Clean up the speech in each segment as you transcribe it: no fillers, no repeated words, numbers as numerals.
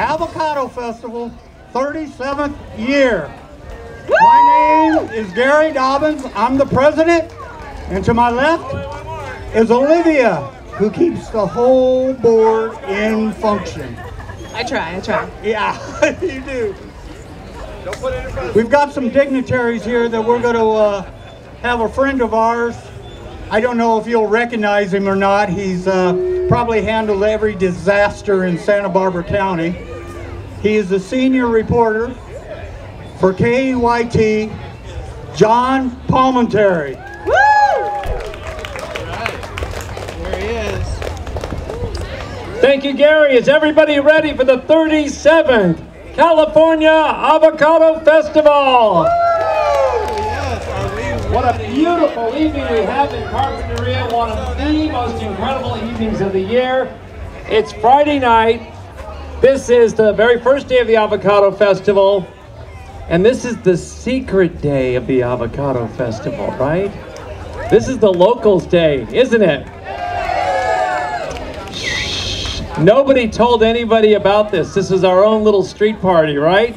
Avocado Festival, 37th year. My name is Gary Dobbins. I'm the president. And to my left is Olivia, who keeps the whole board in function. I try. Yeah, you do. We've got some dignitaries here that we're going to have a friend of ours. I don't know if you'll recognize him or not. He's probably handled every disaster in Santa Barbara County. He is the senior reporter for KEYT, John Palmentary. Woo! Right. There he is. Thank you, Gary. Is everybody ready for the 37th California Avocado Festival? What a beautiful evening we have in Carpinteria, one of the most incredible evenings of the year. It's Friday night. This is the very first day of the Avocado Festival, and this is the secret day of the Avocado Festival, right? This is the locals' day, isn't it? Shh. Nobody told anybody about this. This is our own little street party, right?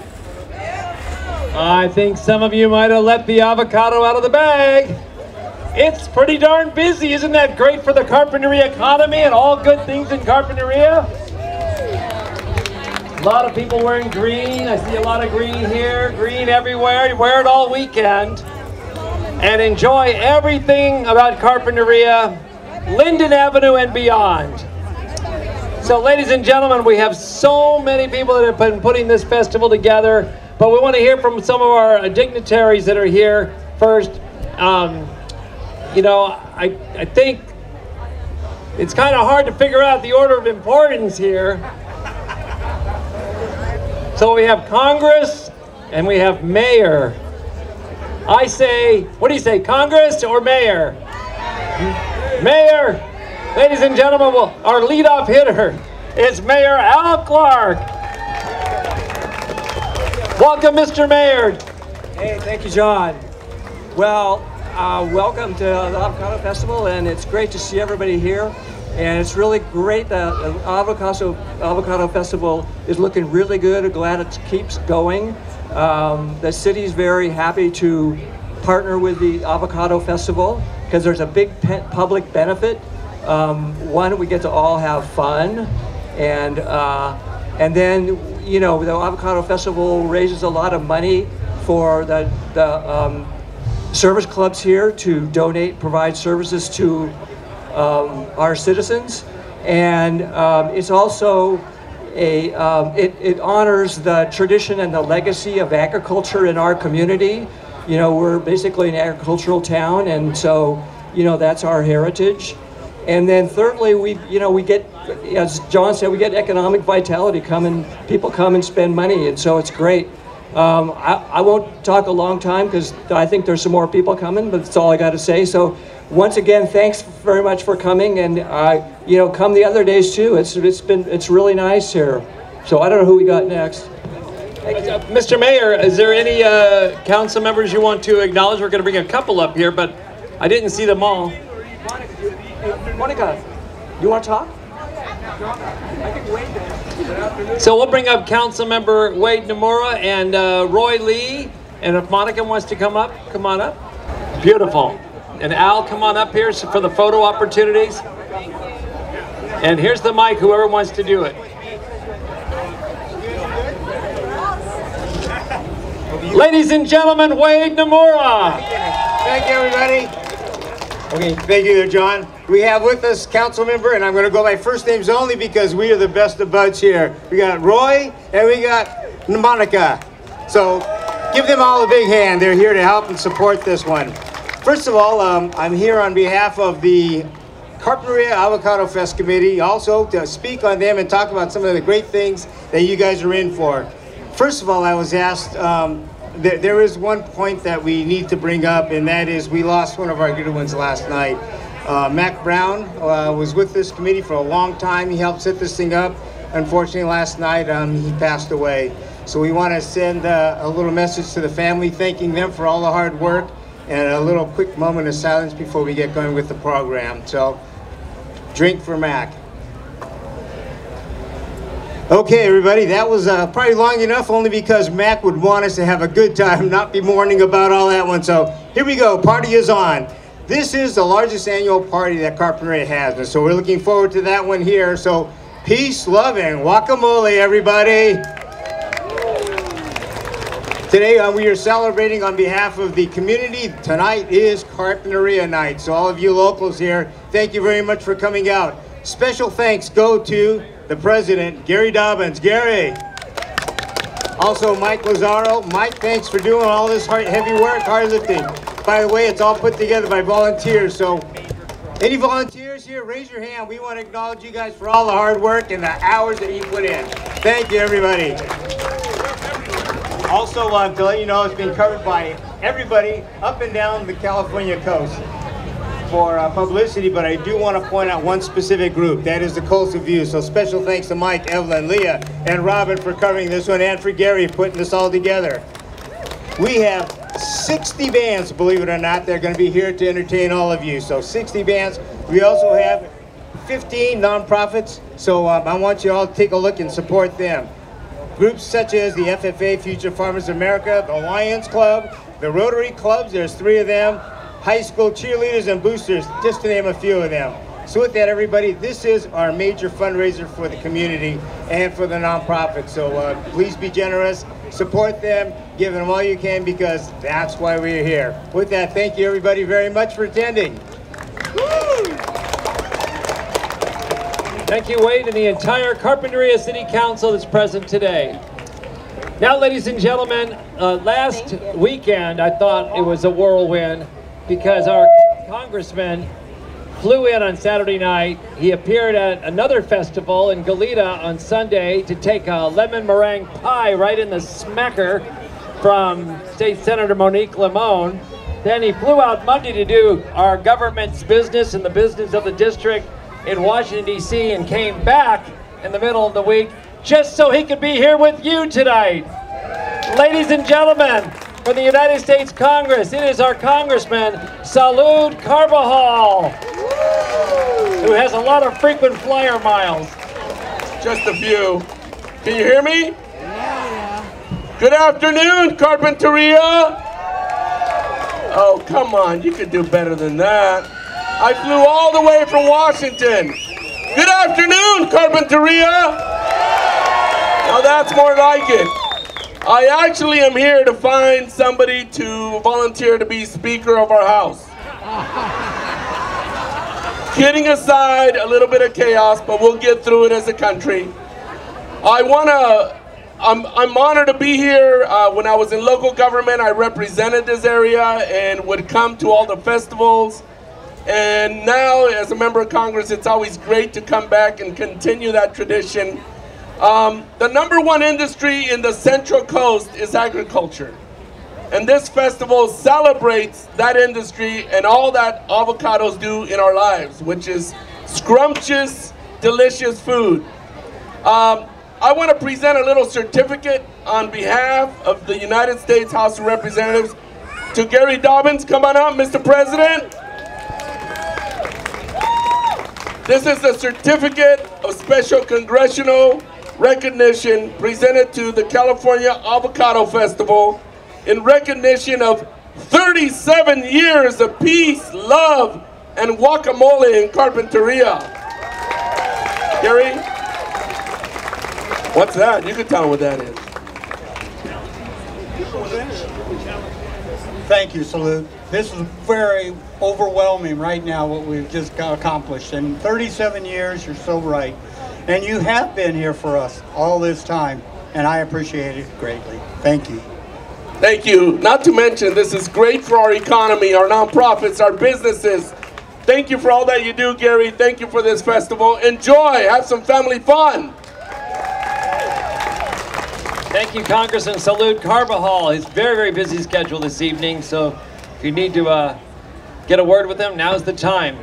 I think some of you might have let the avocado out of the bag. It's pretty darn busy. Isn't that great for the Carpinteria economy and all good things in Carpinteria? A lot of people wearing green. I see a lot of green here, green everywhere. You wear it all weekend and enjoy everything about Carpinteria, Linden Avenue and beyond. So ladies and gentlemen, we have so many people that have been putting this festival together. But we want to hear from some of our dignitaries that are here first. You know, I think it's kind of hard to figure out the order of importance here. So we have Congress and we have Mayor. I say, what do you say, Congress or Mayor? Mayor. Ladies and gentlemen, our leadoff hitter is Mayor Al Clark. Welcome, Mr. Mayor. Hey, thank you, John. Well, welcome to the Avocado Festival, and it's great to see everybody here. And it's really great that the Avocado Festival is looking really good. I'm glad it keeps going. The city's very happy to partner with the Avocado Festival because there's a big public benefit. One, we get to all have fun, and then, you know, the Avocado Festival raises a lot of money for the service clubs here to provide services to our citizens, and it's also it honors the tradition and the legacy of agriculture in our community. You know, we're basically an agricultural town, and so, you know, that's our heritage. And then thirdly, we get, as John said, we get economic vitality. People come and spend money, and so it's great. I won't talk a long time because I think there's some more people coming, but that's all I got to say. So once again, thanks very much for coming, and you know, come the other days too. It's really nice here. So I don't know who we got next. Mr. Mayor, is there any council members you want to acknowledge? We're going to bring a couple up here, but I didn't see them all. Monica, you want to talk? I think Wade does. So we'll bring up Council Member Wade Nomura and Roy Lee, and if Monica wants to come up, come on up. Beautiful. And Al, come on up here for the photo opportunities. And here's the mic, whoever wants to do it. Ladies and gentlemen, Wade Nomura. Thank you, everybody. Okay, thank you there, John. We have with us council member, and I'm going to go by first names only because we are the best of buds here. We got Roy and we got Monica. So give them all a big hand. They're here to help and support this one. First of all, I'm here on behalf of the Carpinteria Avocado Fest Committee, also to speak on them and talk about some of the great things that you guys are in for. First of all, I was asked, there is one point that we need to bring up, and that is we lost one of our good ones last night. Mac Brown was with this committee for a long time. He helped set this thing up. Unfortunately, last night he passed away. So we want to send a little message to the family, thanking them for all the hard work, and a little quick moment of silence before we get going with the program. So, drink for Mac. Okay, everybody, that was probably long enough only because Mac would want us to have a good time, not be mourning about all that one. So here we go, party is on. This is the largest annual party that Carpinteria has, and so we're looking forward to that one here. So peace, love, and guacamole, everybody. Today we are celebrating on behalf of the community. Tonight is Carpinteria night, so all of you locals here, thank you very much for coming out. Special thanks go to the president, Gary Dobbins. Gary. Also, Mike Lazaro. Mike, thanks for doing all this heavy work, hard lifting. By the way, it's all put together by volunteers, so any volunteers here, raise your hand. We want to acknowledge you guys for all the hard work and the hours that you put in. Thank you, everybody. Also, to let you know, it's been covered by everybody up and down the California coast for publicity, but I do want to point out one specific group. That is the Coastal View. So special thanks to Mike, Evelyn, Leah, and Robin for covering this one, and for Gary putting this all together. We have 60 bands, believe it or not. They're going to be here to entertain all of you. So 60 bands. We also have 15 nonprofits. So I want you all to take a look and support them. Groups such as the FFA, Future Farmers America, the Lions Club, the Rotary Clubs, there's 3 of them, high school cheerleaders and boosters, just to name a few of them. So with that, everybody, this is our major fundraiser for the community and for the nonprofit. So please be generous, support them, give them all you can, because that's why we're here. With that, thank you everybody very much for attending. Thank you, Wade, and the entire Carpinteria City Council that's present today. Now, ladies and gentlemen, last weekend I thought it was a whirlwind because our congressman flew in on Saturday night. He appeared at another festival in Goleta on Sunday to take a lemon meringue pie right in the smacker from State Senator Monique Limon. Then he flew out Monday to do our government's business and the business of the district in Washington, D.C., and came back in the middle of the week just so he could be here with you tonight. Ladies and gentlemen, from the United States Congress, it is our Congressman, Salud Carbajal, who has a lot of frequent flyer miles. Just a few. Can you hear me? Yeah. Good afternoon, Carpinteria. Oh, come on, you could do better than that. I flew all the way from Washington. Good afternoon, Carpinteria. Now that's more like it. I actually am here to find somebody to volunteer to be Speaker of our House. Kidding aside, a little bit of chaos, but we'll get through it as a country. I'm honored to be here. When I was in local government, I represented this area and would come to all the festivals. And now, as a member of Congress, it's always great to come back and continue that tradition. The #1 industry in the Central Coast is agriculture. And this festival celebrates that industry and all that avocados do in our lives, which is scrumptious, delicious food. I want to present a little certificate on behalf of the United States House of Representatives to Gary Dobbins. Come on up, Mr. President. This is a certificate of special congressional recognition presented to the California Avocado Festival in recognition of 37 years of peace, love, and guacamole in Carpinteria. Gary, what's that? You can tell me what that is. Thank you, Salute. This is very overwhelming right now, what we've just accomplished. In 37 years, you're so right. And you have been here for us all this time, and I appreciate it greatly. Thank you. Thank you. Not to mention, this is great for our economy, our nonprofits, our businesses. Thank you for all that you do, Gary. Thank you for this festival. Enjoy. Have some family fun. Thank you, Congressman Salud Carbajal. He's very, very busy schedule this evening, so if you need to get a word with him, now's the time.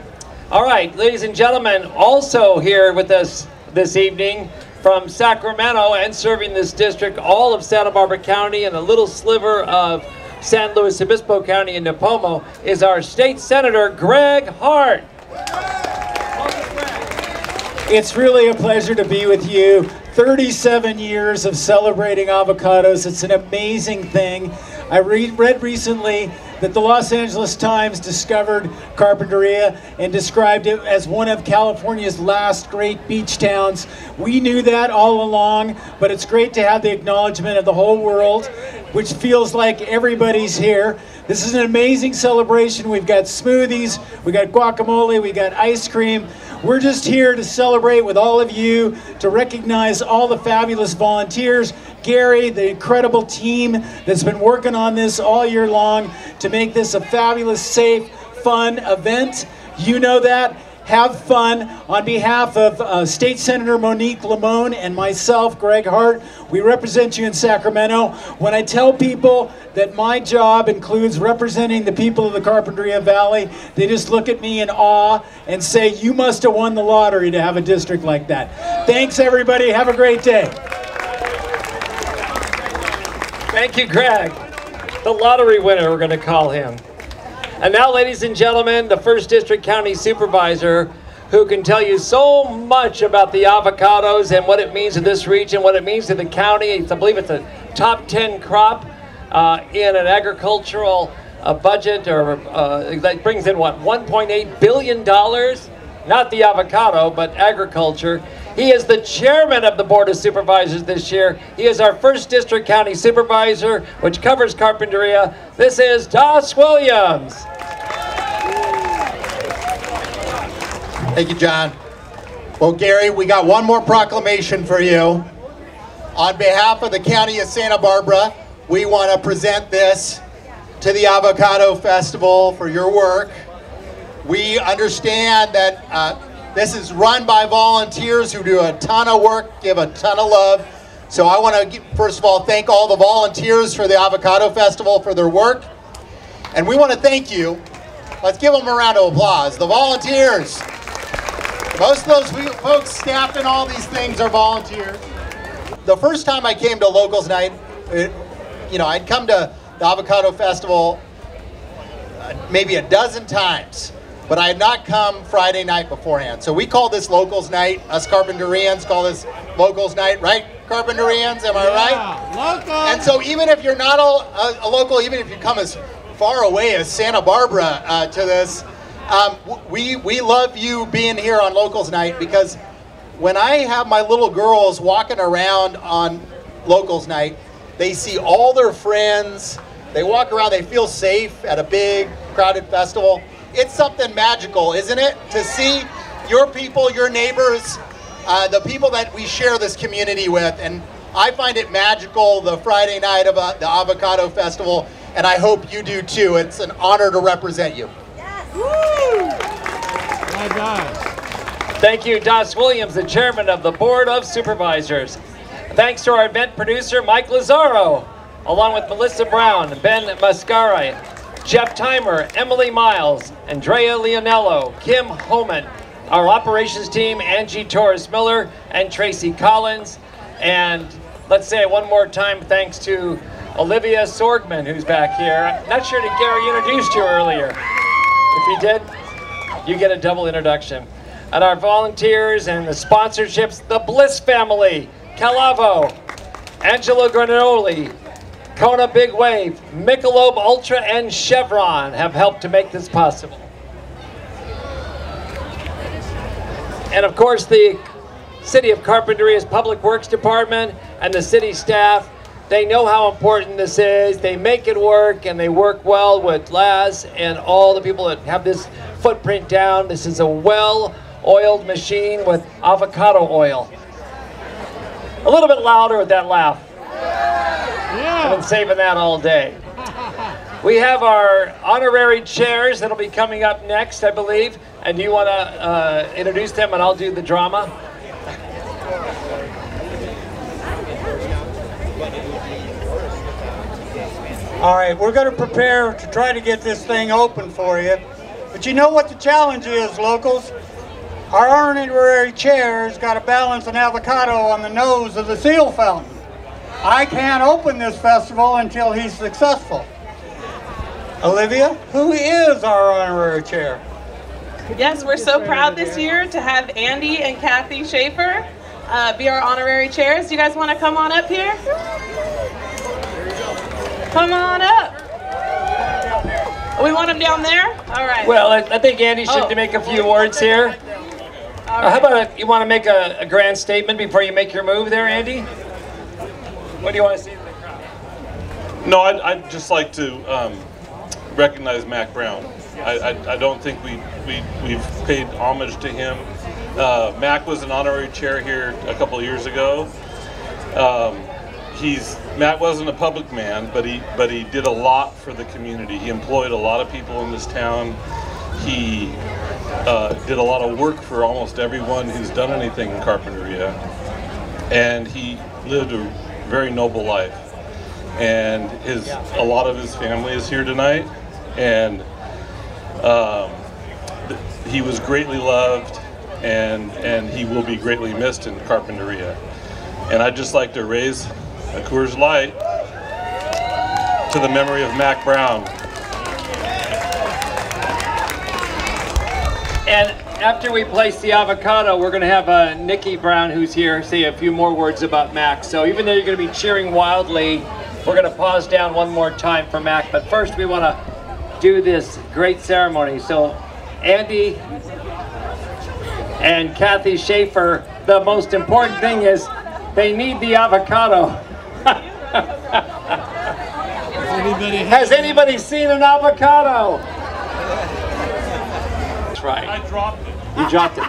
All right, ladies and gentlemen, also here with us this evening from Sacramento and serving this district, all of Santa Barbara County and a little sliver of San Luis Obispo County and Nipomo is our State Senator Greg Hart. It's really a pleasure to be with you. 37 years of celebrating avocados. It's an amazing thing. I read recently that the Los Angeles Times discovered Carpinteria and described it as one of California's last great beach towns. We knew that all along, but it's great to have the acknowledgement of the whole world, which feels like everybody's here. This is an amazing celebration. We've got smoothies, we got guacamole, we got ice cream. We're just here to celebrate with all of you, to recognize all the fabulous volunteers, Gary, the incredible team that's been working on this all year long to make this a fabulous, safe, fun event. You know that. Have fun. On behalf of State Senator Monique Limon and myself, Greg Hart, we represent you in Sacramento. When I tell people that my job includes representing the people of the Carpinteria Valley, they just look at me in awe and say, you must have won the lottery to have a district like that. Thanks, everybody. Have a great day. Thank you, Greg. The lottery winner, we're going to call him. And now, ladies and gentlemen, the 1st District County Supervisor, who can tell you so much about the avocados and what it means to this region, what it means to the county. I believe it's a top 10 crop in an agricultural budget, or that brings in, what, $1.8 billion? Not the avocado, but agriculture. He is the chairman of the Board of Supervisors this year. He is our 1st District County Supervisor, which covers Carpinteria. This is Das Williams. Thank you, John. Well, Gary, we got one more proclamation for you. On behalf of the County of Santa Barbara, we want to present this to the Avocado Festival for your work. We understand that this is run by volunteers who do a ton of work, give a ton of love. So I want to, first of all, thank all the volunteers for the Avocado Festival for their work. And we want to thank you. Let's give them a round of applause. The volunteers. Most of those folks staffing all these things are volunteers. The first time I came to Locals Night, I'd come to the Avocado Festival maybe a dozen times, but I had not come Friday night beforehand. So we call this Locals Night. Us Carpinterians call this Locals Night, right? Carpinterians, am I right? Local. And so even if you're not a local, even if you come as far away as Santa Barbara to this, we love you being here on Locals Night, because when I have my little girls walking around on Locals Night, they see all their friends, they walk around, they feel safe at a big, crowded festival. It's something magical, isn't it? To see your people, your neighbors, the people that we share this community with. And I find it magical the Friday night of the Avocado Festival, and I hope you do too. It's an honor to represent you. Yes. Woo! My God. Thank you, Das Williams, the chairman of the Board of Supervisors. Thanks to our event producer, Mike Lazaro, along with Melissa Brown, Ben Mascari, Jeff Timer, Emily Miles, Andrea Leonello, Kim Homan, our operations team, Angie Torres-Miller, and Tracy Collins. And let's say it one more time, thanks to Olivia Sorgman, who's back here. I'm not sure that Gary introduced you earlier. If he did, you get a double introduction. And our volunteers and the sponsorships, the Bliss family, Calavo, Angelo Granoli, Kona Big Wave, Michelob Ultra, and Chevron have helped to make this possible. And of course, the City of Carpinteria's Public Works Department and the city staff, they know how important this is. They make it work, and they work well with Laz and all the people that have this footprint down. This is a well-oiled machine with avocado oil. A little bit louder with that laugh. Yeah. I've been saving that all day. We have our honorary chairs that'll be coming up next, I believe. And do you want to introduce them, and I'll do the drama? All right, we're going to prepare to try to get this thing open for you. But you know what the challenge is, locals? Our honorary chair's got to balance an avocado on the nose of the seal fountain. I can't open this festival until he's successful. Olivia, who is our honorary chair? Yes, we're so proud this year to have Andy and Kathy Schaefer. be our honorary chairs. Do you guys want to come on up here? Come on up. We want them down there? All right. Well, I think Andy should make a few words here. How about you want to make a grand statement before you make your move there, Andy? What do you want to say to the crowd? No, I'd just like to recognize Mac Brown. I don't think we've paid homage to him. Mac was an honorary chair here a couple of years ago. Matt wasn't a public man, but he did a lot for the community. He employed a lot of people in this town. He did a lot of work for almost everyone who's done anything in Carpinteria, and he lived a very noble life. And a lot of his family is here tonight, and he was greatly loved, and he will be greatly missed in Carpinteria. And I'd just like to raise a Coors Light to the memory of Mac Brown. And after we place the avocado, we're going to have Nikki Brown, who's here, say a few more words about Mac. So even though you're going to be cheering wildly, we're going to pause down one more time for Mac. But first, we want to do this great ceremony. So Andy and Kathy Schaefer, the most important thing is they need the avocado. Has anybody seen an avocado? That's right. I dropped it. You dropped it.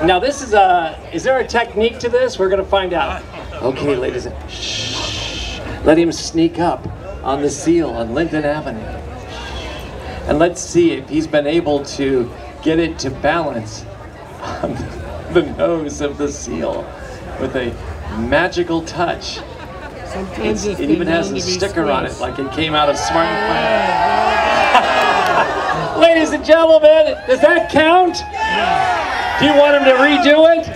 Now this is there a technique to this? We're gonna find out. Okay, ladies and shh. Let him sneak up on the seal on Linden Avenue. And let's see if he's been able to get it to balance on the nose of the seal with a magical touch. It even has a sticker on it, like it came out of Smart and Final. Ladies and gentlemen, does that count? Do you want him to redo it?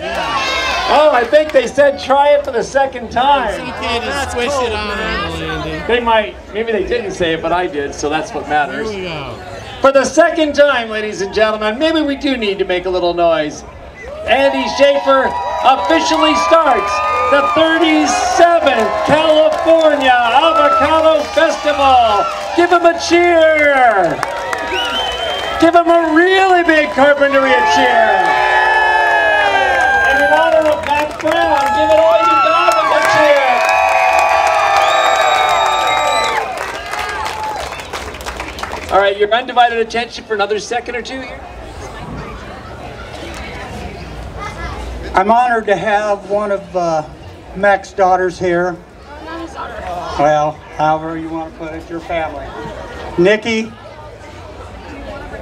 Oh, I think they said try it for the second time. It's okay to squish it on, Andy. They might, maybe they didn't say it, but I did, so that's what matters. Here we go. For the second time, ladies and gentlemen, maybe we do need to make a little noise. Andy Schaefer officially starts the 37th California Avocado Festival. Give him a cheer. Give him a really big Carpinteria cheer. And in honor of Mac Brown, give it all you got with a cheer. All right, your undivided attention for another second or two here. I'm honored to have one of Mac's daughters here. Well, however you want to put it, your family. Nikki,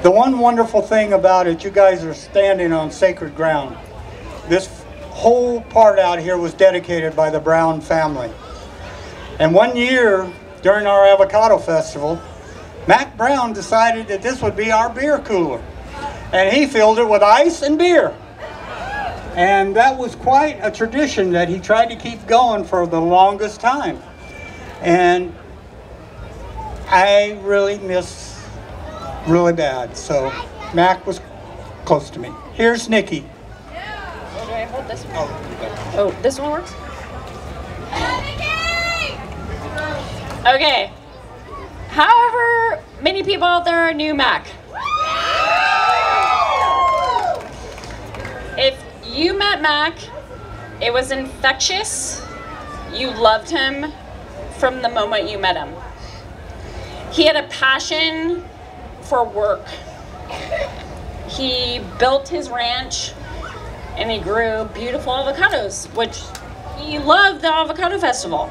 the one wonderful thing about it, you guys are standing on sacred ground. This whole part out here was dedicated by the Brown family. And one year, during our Avocado Festival, Mac Brown decided that this would be our beer cooler. And he filled it with ice and beer. And that was quite a tradition that he tried to keep going for the longest time. And I really miss really bad. So Mac was close to me. Here's Nikki. Oh, do I hold this one? Oh, this one works? Okay. However many people out there knew Mac. If you met Mac, it was infectious. You loved him from the moment you met him. He had a passion for work. He built his ranch and he grew beautiful avocados, which he loved the Avocado Festival.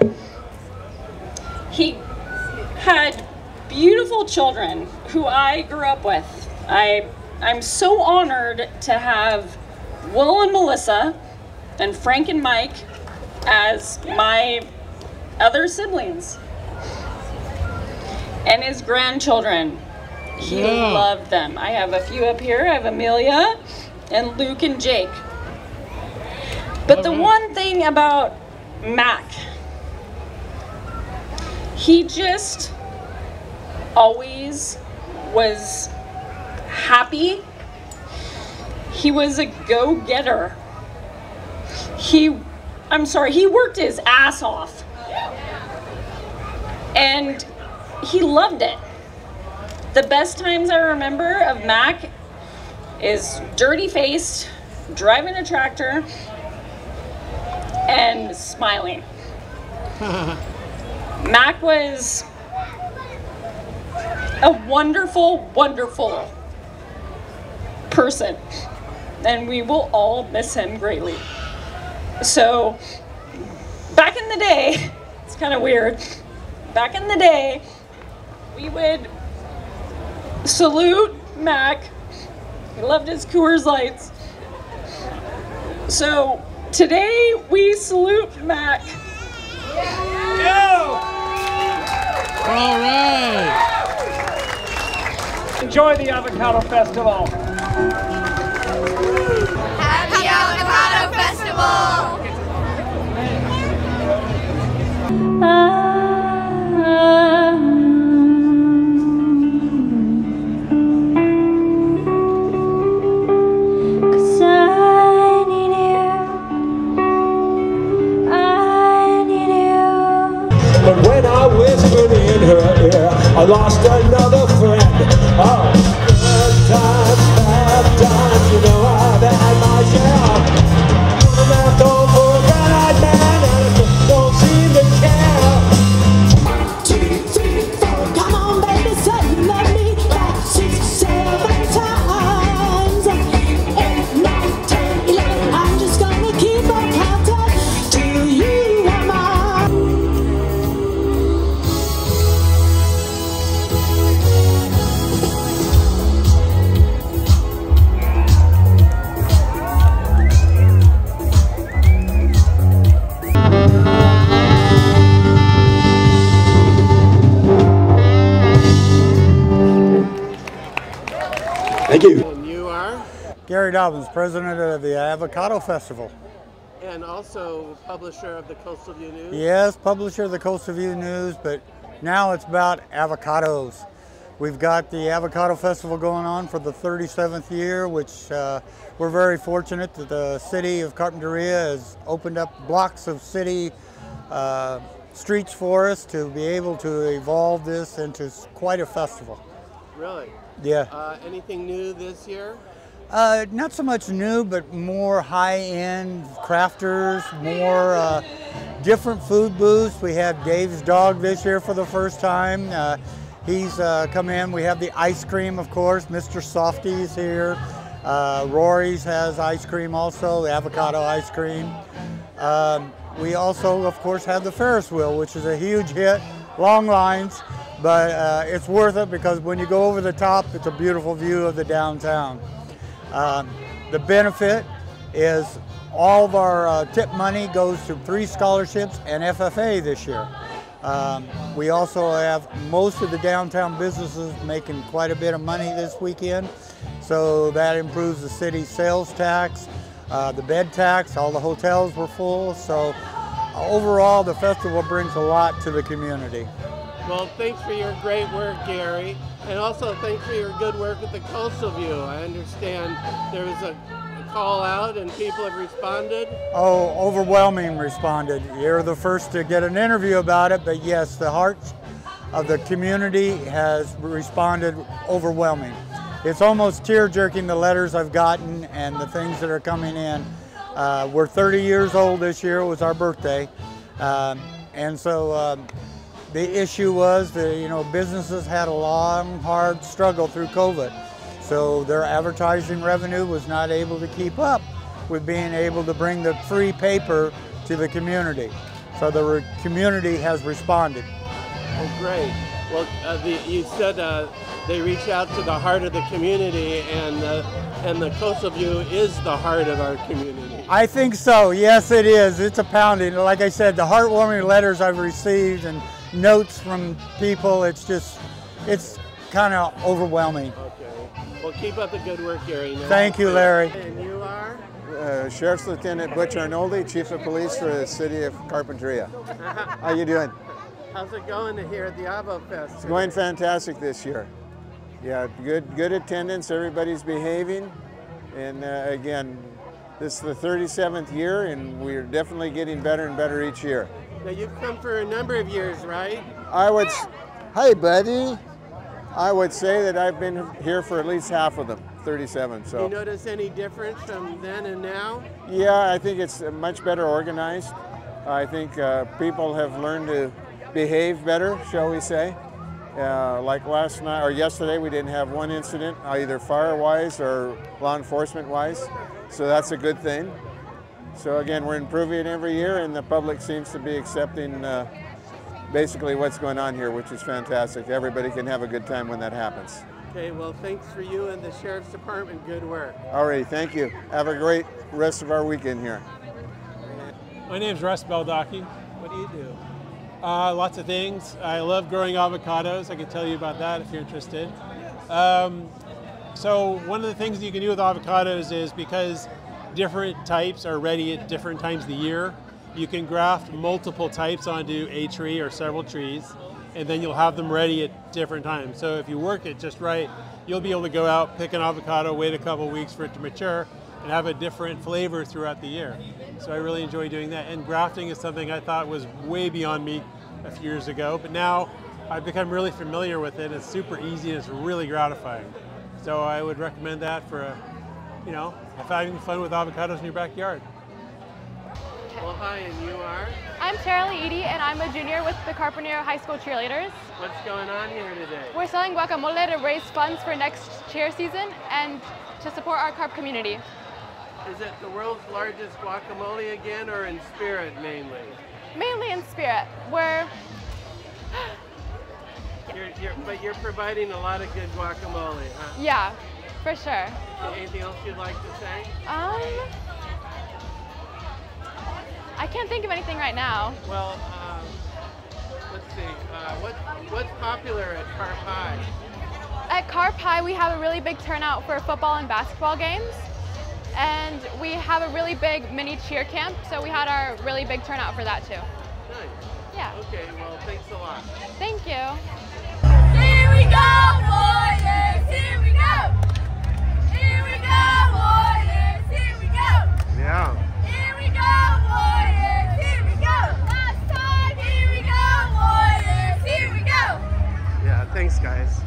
He had beautiful children who I grew up with. I'm so honored to have Will and Melissa and Frank and Mike as my other siblings. And his grandchildren, he loved them. I have a few up here. I have Amelia and Luke and Jake. But the one thing about Mac, he just always was happy. He was a go-getter. he worked his ass off. And he loved it. The best times I remember of Mac is dirty-faced, driving a tractor, and smiling. Mac was a wonderful, wonderful person, and we will all miss him greatly. So, back in the day, it's kind of weird, back in the day, we would salute Mac. He loved his Coors Lights. So, today we salute Mac. All right. Enjoy the Avocado Festival. Happy Avocado Festival! But when I whispered in her ear, I lost another friend. Oh, good times, bad times, you know I've had my share. One that don't forget, man, and don't seem to care. 1, 2, 3, 4, come on, baby, say you love me like 6, 7 times. 8, 9, 10, 11, I'm just gonna keep on counting till you are mine. Thank you. And you are? Gary Dobbins, president of the Avocado Festival. And also publisher of the Coastal View News? Yes, publisher of the Coastal View News, but now it's about avocados. We've got the Avocado Festival going on for the 37th year, which we're very fortunate that the city of Carpinteria has opened up blocks of city streets for us to be able to evolve this into quite a festival. Really? Yeah. Anything new this year? Not so much new, but more high-end crafters, more different food booths. We have Dave's Dog this year for the first time. He's come in. We have the ice cream, of course. Mr. Softy's here. Rory's has ice cream also, the avocado ice cream. We also, of course, have the Ferris wheel, which is a huge hit. Long lines, but it's worth it because when you go over the top, it's a beautiful view of the downtown. The benefit is all of our tip money goes to 3 scholarships and FFA this year. We also have most of the downtown businesses making quite a bit of money this weekend, so that improves the city's sales tax, the bed tax. All the hotels were full, so overall the festival brings a lot to the community. Well, thanks for your great work, Gary, and also thanks for your good work with the Coastal View. I understand there was a call out and people have responded? Oh, overwhelming responded. You're the first to get an interview about it, but yes, the heart of the community has responded overwhelming. It's almost tear-jerking, the letters I've gotten and the things that are coming in. We're 30 years old this year, it was our birthday. And so the issue was that, businesses had a long, hard struggle through COVID. So their advertising revenue was not able to keep up with being able to bring the free paper to the community. So the community has responded. Oh, great. Well, you said they reach out to the heart of the community, and the Coastal View is the heart of our community. I think so. Yes, it is. It's a pounding. Like I said, the heartwarming letters I've received and notes from people, it's kind of overwhelming. Okay. Well, keep up the good work, Gary. Thank you, Larry. And you are? Sheriff's Lieutenant Butch Arnoldi, Chief of Police for the City of Carpinteria. How you doing? How's it going here at the Avo Fest? It's going fantastic this year. Yeah, good attendance. Everybody's behaving, and again, This is the 37th year, and we're definitely getting better and better each year. Now you've come for a number of years, right? Hi buddy. I would say that I've been here for at least half of them, 37. So. Do you notice any difference from then and now? Yeah, I think it's much better organized. I think people have learned to behave better, shall we say. Like last night or yesterday, we didn't have one incident, either fire-wise or law enforcement-wise. So that's a good thing. So again, we're improving every year, and the public seems to be accepting basically what's going on here, which is fantastic. Everybody can have a good time when that happens. Okay, well, thanks for you and the Sheriff's Department. Good work. All right, thank you. Have a great rest of our weekend here. My name's Russ Beldaki. What do you do? Lots of things. I love growing avocados. I can tell you about that if you're interested. So one of the things you can do with avocados is, because different types are ready at different times of the year, you can graft multiple types onto a tree or several trees, and then you'll have them ready at different times. So if you work it just right, you'll be able to go out, pick an avocado, wait a couple weeks for it to mature, and have a different flavor throughout the year. So I really enjoy doing that. And grafting is something I thought was way beyond me a few years ago, but now I've become really familiar with it. It's super easy and it's really gratifying. So I would recommend that for, having fun with avocados in your backyard. Well, hi, and you are? I'm Cheryl Eady, and I'm a junior with the Carpenter High School cheerleaders. What's going on here today? We're selling guacamole to raise funds for next cheer season and to support our carp community. Is it the world's largest guacamole again, or in spirit mainly? Mainly in spirit. But you're providing a lot of good guacamole, huh? Yeah, for sure. Anything else you'd like to say? I can't think of anything right now. Well, let's see. What's popular at Carp High? At Carp High, we have a really big turnout for football and basketball games. And we have a really big mini cheer camp, so we had our really big turnout for that too. Nice. Yeah. Okay, well, thanks a lot. Thank you. Here we go, Warriors! Here we go! Here we go, Warriors! Here we go! Yeah. Here we go, Warriors! Here we go! Last time! Here we go, Warriors! Here we go! Yeah, thanks, guys.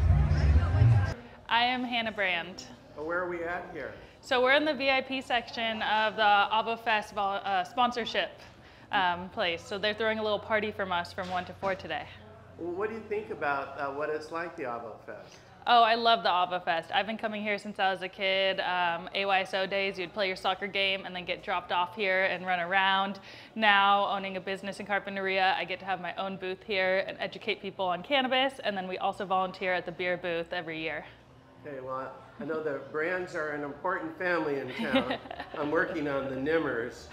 I am Hannah Brand. Well, where are we at here? So we're in the VIP section of the Avo Festival sponsorship place. So they're throwing a little party from us from 1 to 4 today. Well, what do you think about what it's like, the Avo Fest? Oh, I love the Avo Fest. I've been coming here since I was a kid. AYSO days, you'd play your soccer game and then get dropped off here and run around. Now, owning a business in Carpinteria, I get to have my own booth here and educate people on cannabis. And then we also volunteer at the beer booth every year. Okay, well, I know the Brands are an important family in town. I'm working on the Nimmers.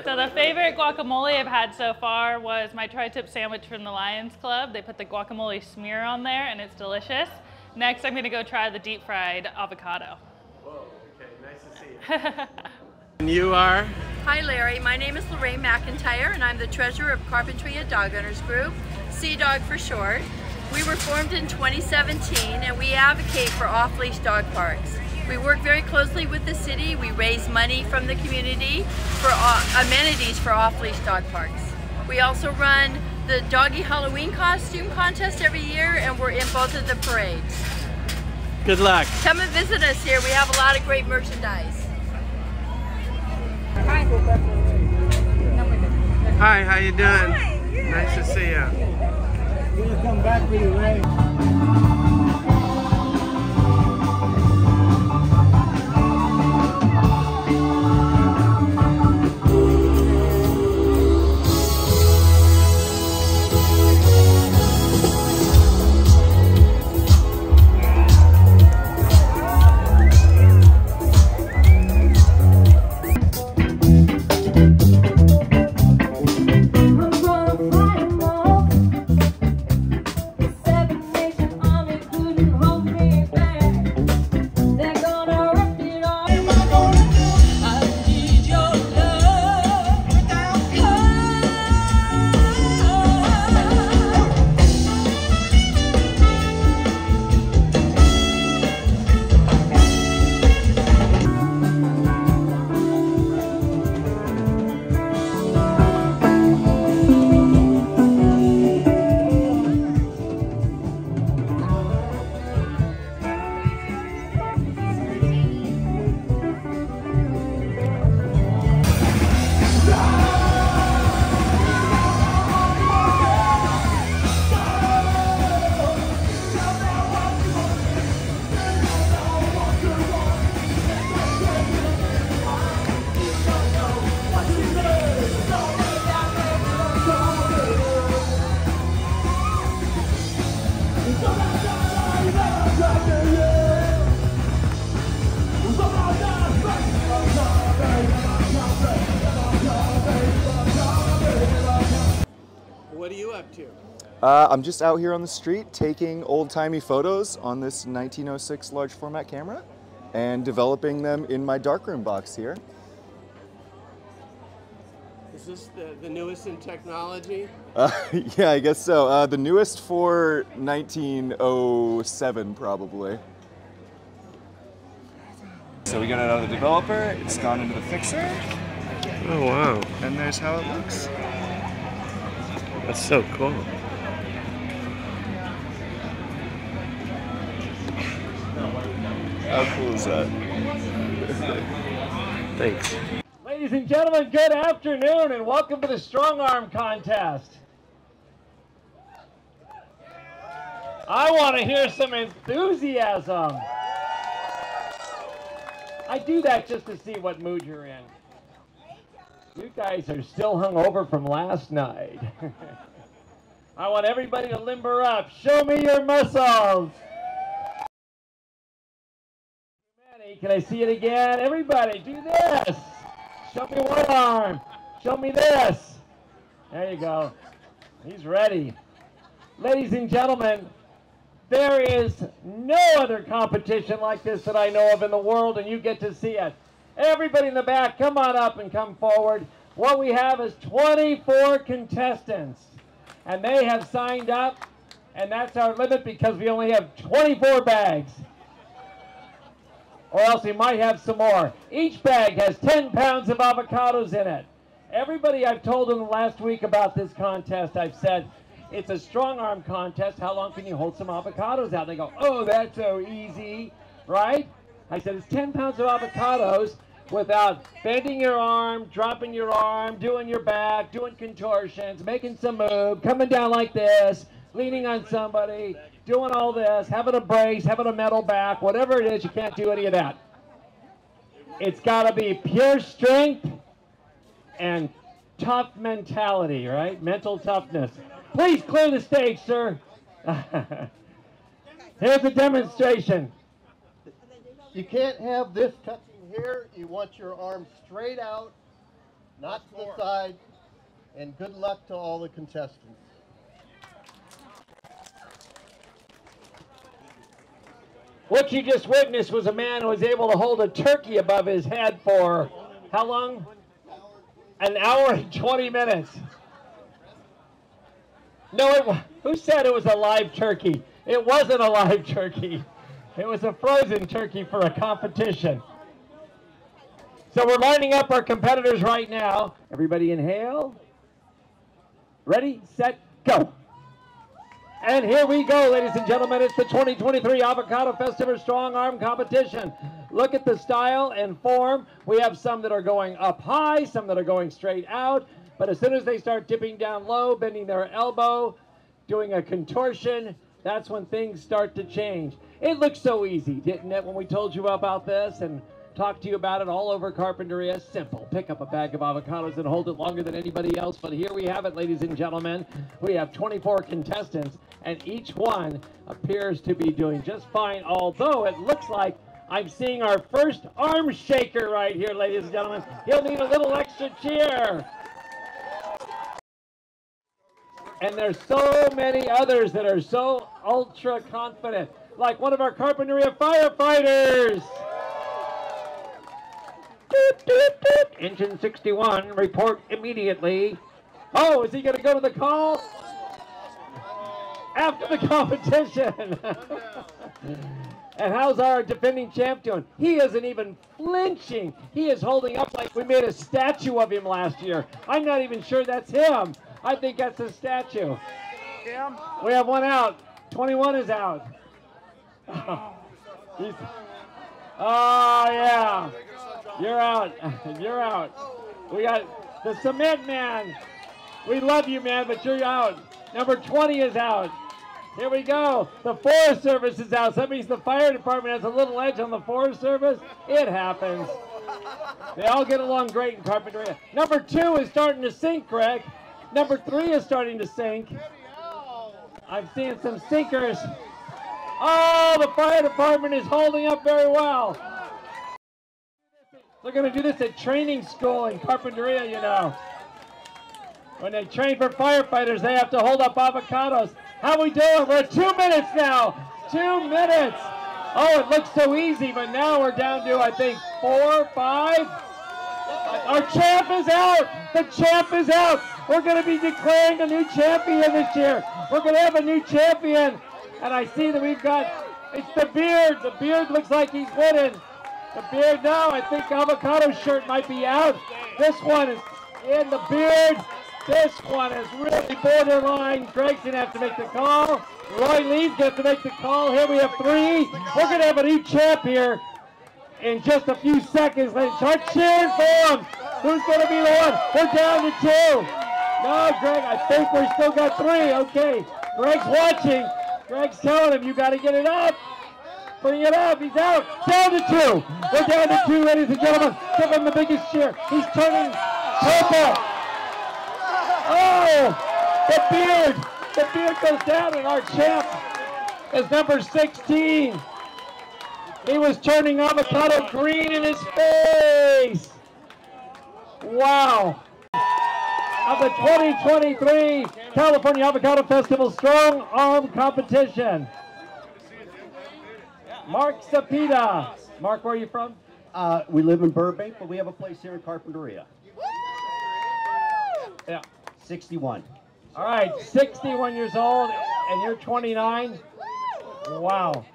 So the favorite guacamole I've had so far was my tri-tip sandwich from the Lions Club. They put the guacamole smear on there and it's delicious. Next, I'm going to go try the deep fried avocado. Whoa, okay, nice to see you. And you are? Hi Larry, my name is Lorraine McIntyre and I'm the treasurer of Carpinteria Dog Owners Group, C-Dog for short. We were formed in 2017 and we advocate for off-leash dog parks. We work very closely with the city. We raise money from the community for amenities for off-leash dog parks. We also run the Doggy Halloween costume contest every year and we're in both of the parades. Good luck. Come and visit us here. We have a lot of great merchandise. Hi, how you doing? Hi, nice to see you. We're gonna come back with you, Ray. Seven Nation Army. up to? I'm just out here on the street taking old-timey photos on this 1906 large format camera and developing them in my darkroom box here. Is this the newest in technology? Yeah, I guess so. The newest for 1907, probably. So we got it out of the developer, it's gone into the fixer. Oh, wow. And there's how it looks. That's so cool. How cool is that? Thanks. Ladies and gentlemen, good afternoon and welcome to the Strong Arm Contest. I want to hear some enthusiasm. I do that just to see what mood you're in. You guys are still hungover from last night. I want everybody to limber up. Show me your muscles. Can I see it again? Everybody, do this. Show me one arm. Show me this. There you go. He's ready. Ladies and gentlemen, there is no other competition like this that I know of in the world, and you get to see it. Everybody in the back, come on up and come forward. What we have is 24 contestants, and they have signed up, and that's our limit because we only have 24 bags. Or else we might have some more. Each bag has 10 pounds of avocados in it. Everybody I've told in the last week about this contest, I've said, it's a strong arm contest. How long can you hold some avocados out? They go, oh, that's so easy, right? I said, it's 10 pounds of avocados without bending your arm, dropping your arm, doing your back, doing contortions, making some move, coming down like this, leaning on somebody, doing all this, having a brace, having a metal back, whatever it is, you can't do any of that. It's got to be pure strength and tough mentality, right? Mental toughness. Please clear the stage, sir. Here's a demonstration. You can't have this touching here. You want your arm straight out, not to the side, and good luck to all the contestants. What you just witnessed was a man who was able to hold a turkey above his head for how long? An hour and 20 minutes. No, who said it was a live turkey? It wasn't a live turkey. It was a frozen turkey for a competition. So we're lining up our competitors right now. Everybody inhale. Ready, set, go. And here we go, ladies and gentlemen. It's the 2023 Avocado Festival Strong Arm Competition. Look at the style and form. We have some that are going up high, some that are going straight out. But as soon as they start dipping down low, bending their elbow, doing a contortion, that's when things start to change. It looked so easy, didn't it, when we told you about this and talked to you about it all over Carpinteria? Simple. Pick up a bag of avocados and hold it longer than anybody else. But here we have it, ladies and gentlemen. We have 24 contestants, and each one appears to be doing just fine, although it looks like I'm seeing our first arm shaker right here, ladies and gentlemen. He'll need a little extra cheer. And there's so many others that are so ultra confident, like one of our Carpinteria firefighters. Doot, doot, doot. Engine 61, report immediately. Oh, is he going to go to the call? After the competition. And how's our defending champ doing? He isn't even flinching. He is holding up like we made a statue of him last year. I'm not even sure that's him. I think that's a statue. We have one out. 21 is out. Oh, yeah. You're out. You're out. We got the cement man. We love you, man, but you're out. Number 20 is out. Here we go. The Forest Service is out. So that means the fire department has a little edge on the Forest Service. It happens. They all get along great in Carpinteria. Number 2 is starting to sink, Greg. Number 3 is starting to sink. I'm seeing some sinkers. Oh, the fire department is holding up very well. They're going to do this at training school in Carpinteria, you know. When they train for firefighters, they have to hold up avocados. How we doing? We're at 2 minutes now. 2 minutes. Oh, it looks so easy, but now we're down to, I think, 4, 5. Our champ is out. The champ is out. We're going to be declaring a new champion this year. We're going to have a new champion. And I see that we've got, it's the beard. The beard looks like he's winning. The beard now, I think Avocado's shirt might be out. This one is in the beard. This one is really borderline. Greg's going to have to make the call. Roy Lee's going to have to make the call. Here we have 3. We're going to have a new champ here in just a few seconds. Let's start cheering for him. Who's going to be the one? We're down to 2. No, Greg, I think we're still got 3. Okay, Greg's watching. Greg's telling him, you got to get it up. Bring it up. He's out. Down to 2. We're down to 2, ladies and gentlemen. Give him the biggest cheer. He's turning purple. Oh, the beard. The beard goes down, and our champ is number 16. He was turning avocado green in his face. Wow. Of the 2023 California Avocado Festival Strong Arm Competition. Mark Cepeda. Mark, where are you from? We live in Burbank, but we have a place here in Carpinteria. Yeah. 61. All right, 61 years old, and you're 29. Wow.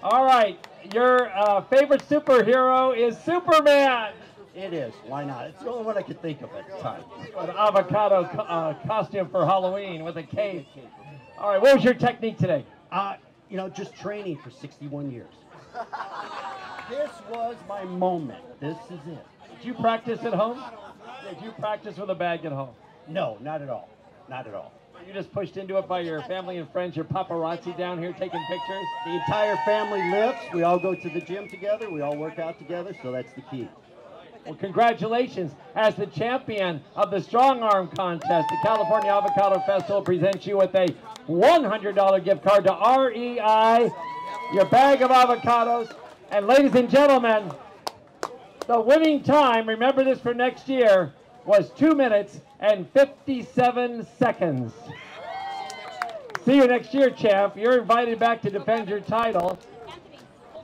All right, your favorite superhero is Superman. It is. Why not? It's the only one I could think of at the time. An avocado costume for Halloween with a cape. All right, what was your technique today? You know, just training for 61 years. This was my moment. This is it. Did you practice at home? Did you practice with a bag at home? No, not at all. Not at all. You just pushed into it by your family and friends, your paparazzi down here taking pictures? The entire family lifts. We all go to the gym together. We all work out together, so that's the key. Well, congratulations. As the champion of the Strong Arm Contest, the California Avocado Festival presents you with a $100 gift card to REI, your bag of avocados. And ladies and gentlemen, the winning time, remember this for next year, was 2 minutes and 57 seconds. See you next year, champ. You're invited back to defend your title.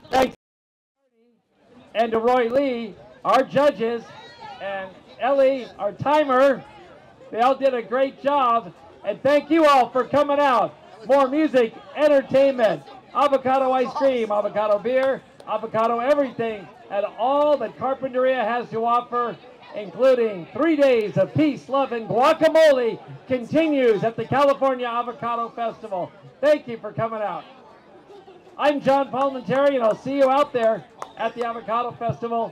Thanks. And to Roy Lee, our judges, and Ellie, our timer. They all did a great job. And thank you all for coming out. More music, entertainment, avocado ice cream, avocado beer, avocado everything, and all that Carpinteria has to offer, including 3 days of peace, love, and guacamole, continues at the California Avocado Festival. Thank you for coming out. I'm John Palmentary, and I'll see you out there at the Avocado Festival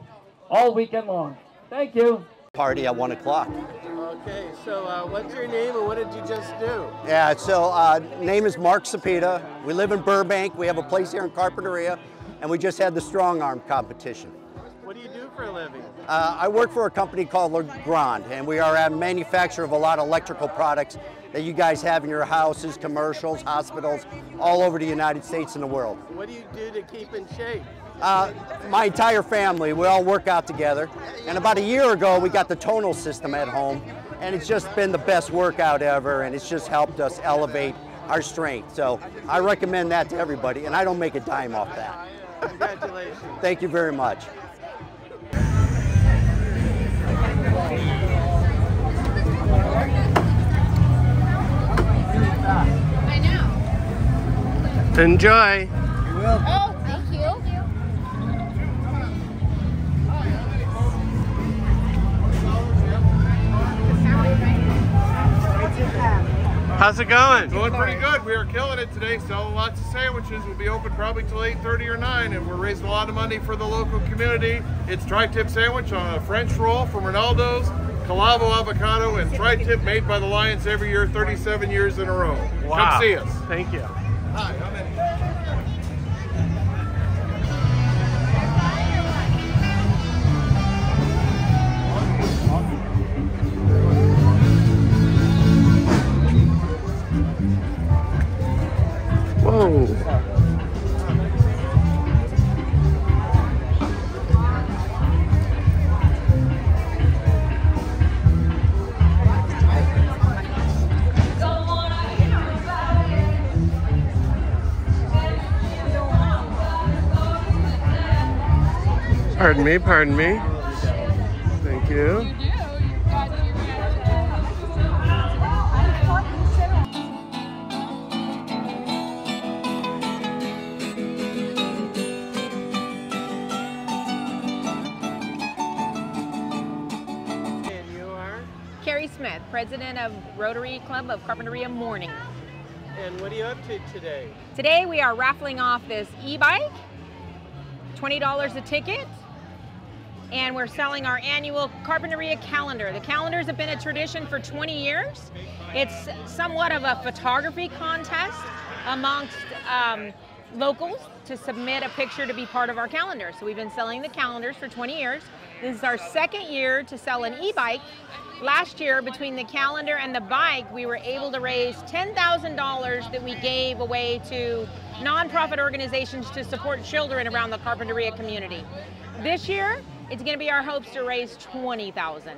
all weekend long. Thank you. Party at 1 o'clock. Okay, so what's your name and what did you just do? Yeah, so name is Mark Cepeda. We live in Burbank. We have a place here in Carpinteria, and we just had the Strong Arm competition. What do you do for a living? I work for a company called Legrand, and we are a manufacturer of a lot of electrical products that you guys have in your houses, commercials, hospitals, all over the United States and the world. What do you do to keep in shape? My entire family, we all work out together. And about a year ago, we got the tonal system at home, and it's just been the best workout ever, and it's just helped us elevate our strength. So I recommend that to everybody, and I don't make a dime off that. Congratulations. Thank you very much. I know. Enjoy. You will. Oh, thank you. How's it going? Going pretty good. We are killing it today, selling lots of sandwiches. We'll be open probably till 8:30 or 9, and we're raising a lot of money for the local community. It's tri-tip sandwich on a French roll from Ronaldo's, Calavo avocado, and tri-tip made by the Lions every year, 37 years in a row. Wow. Come see us. Thank you. Hi, I'm in. Whoa. Pardon me, pardon me. Thank you. Smith, president of Rotary Club of Carpinteria Morning. And what are you up to today? Today we are raffling off this e-bike, $20 a ticket, and we're selling our annual Carpinteria calendar. The calendars have been a tradition for 20 years. It's somewhat of a photography contest amongst locals to submit a picture to be part of our calendar. So we've been selling the calendars for 20 years. This is our second year to sell an e-bike. Last year, between the calendar and the bike, we were able to raise $10,000 that we gave away to nonprofit organizations to support children around the Carpinteria community. This year, it's going to be our hopes to raise $20,000.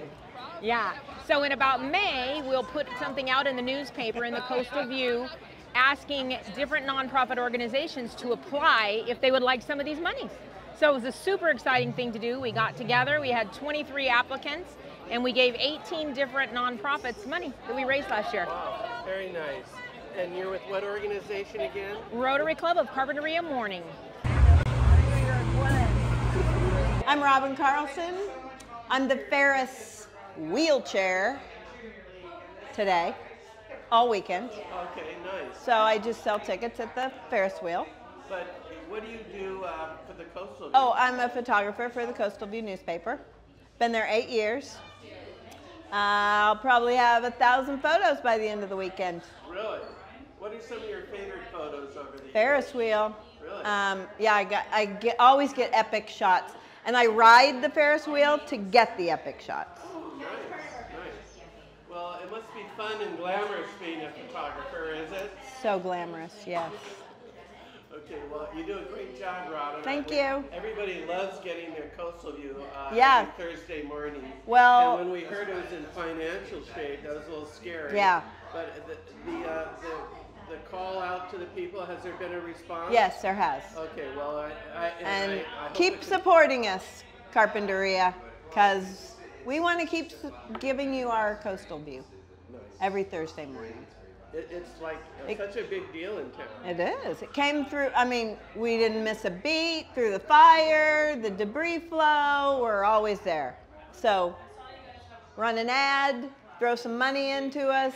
Yeah. So in about May, we'll put something out in the newspaper in the Coastal View asking different nonprofit organizations to apply if they would like some of these monies. So it was a super exciting thing to do. We got together, we had 23 applicants, and we gave 18 different nonprofits money that we raised last year. Wow, very nice. And you're with what organization again? Rotary Club of Carpinteria Morning. I'm Robin Carlson. I'm the Ferris wheelchair today, all weekend. Okay, nice. So I just sell tickets at the Ferris wheel. But what do you do for the Coastal View? Oh, I'm a photographer for the Coastal View newspaper. Been there 8 years. I'll probably have 1,000 photos by the end of the weekend. Really? What are some of your favorite photos over the years? Ferris wheel. Really? Yeah, I always get epic shots. And I ride the Ferris wheel to get the epic shots. Oh, nice, nice. Well, it must be fun and glamorous being a photographer, is it? So glamorous, yes. Okay, well, you do a great job, Robin. Thank you. Everybody loves getting their Coastal View yeah. every Thursday morning. Well, and when we heard it was in financial shape, that was a little scary. Yeah. But the call out to the people, has there been a response? Yes, there has. Okay, well, I hope keep supporting us, Carpinteria, because we want to keep giving you our Coastal View every Thursday morning. It's like such a big deal in town. It is. It came through, I mean, we didn't miss a beat through the fire, the debris flow, we're always there. So run an ad, throw some money into us.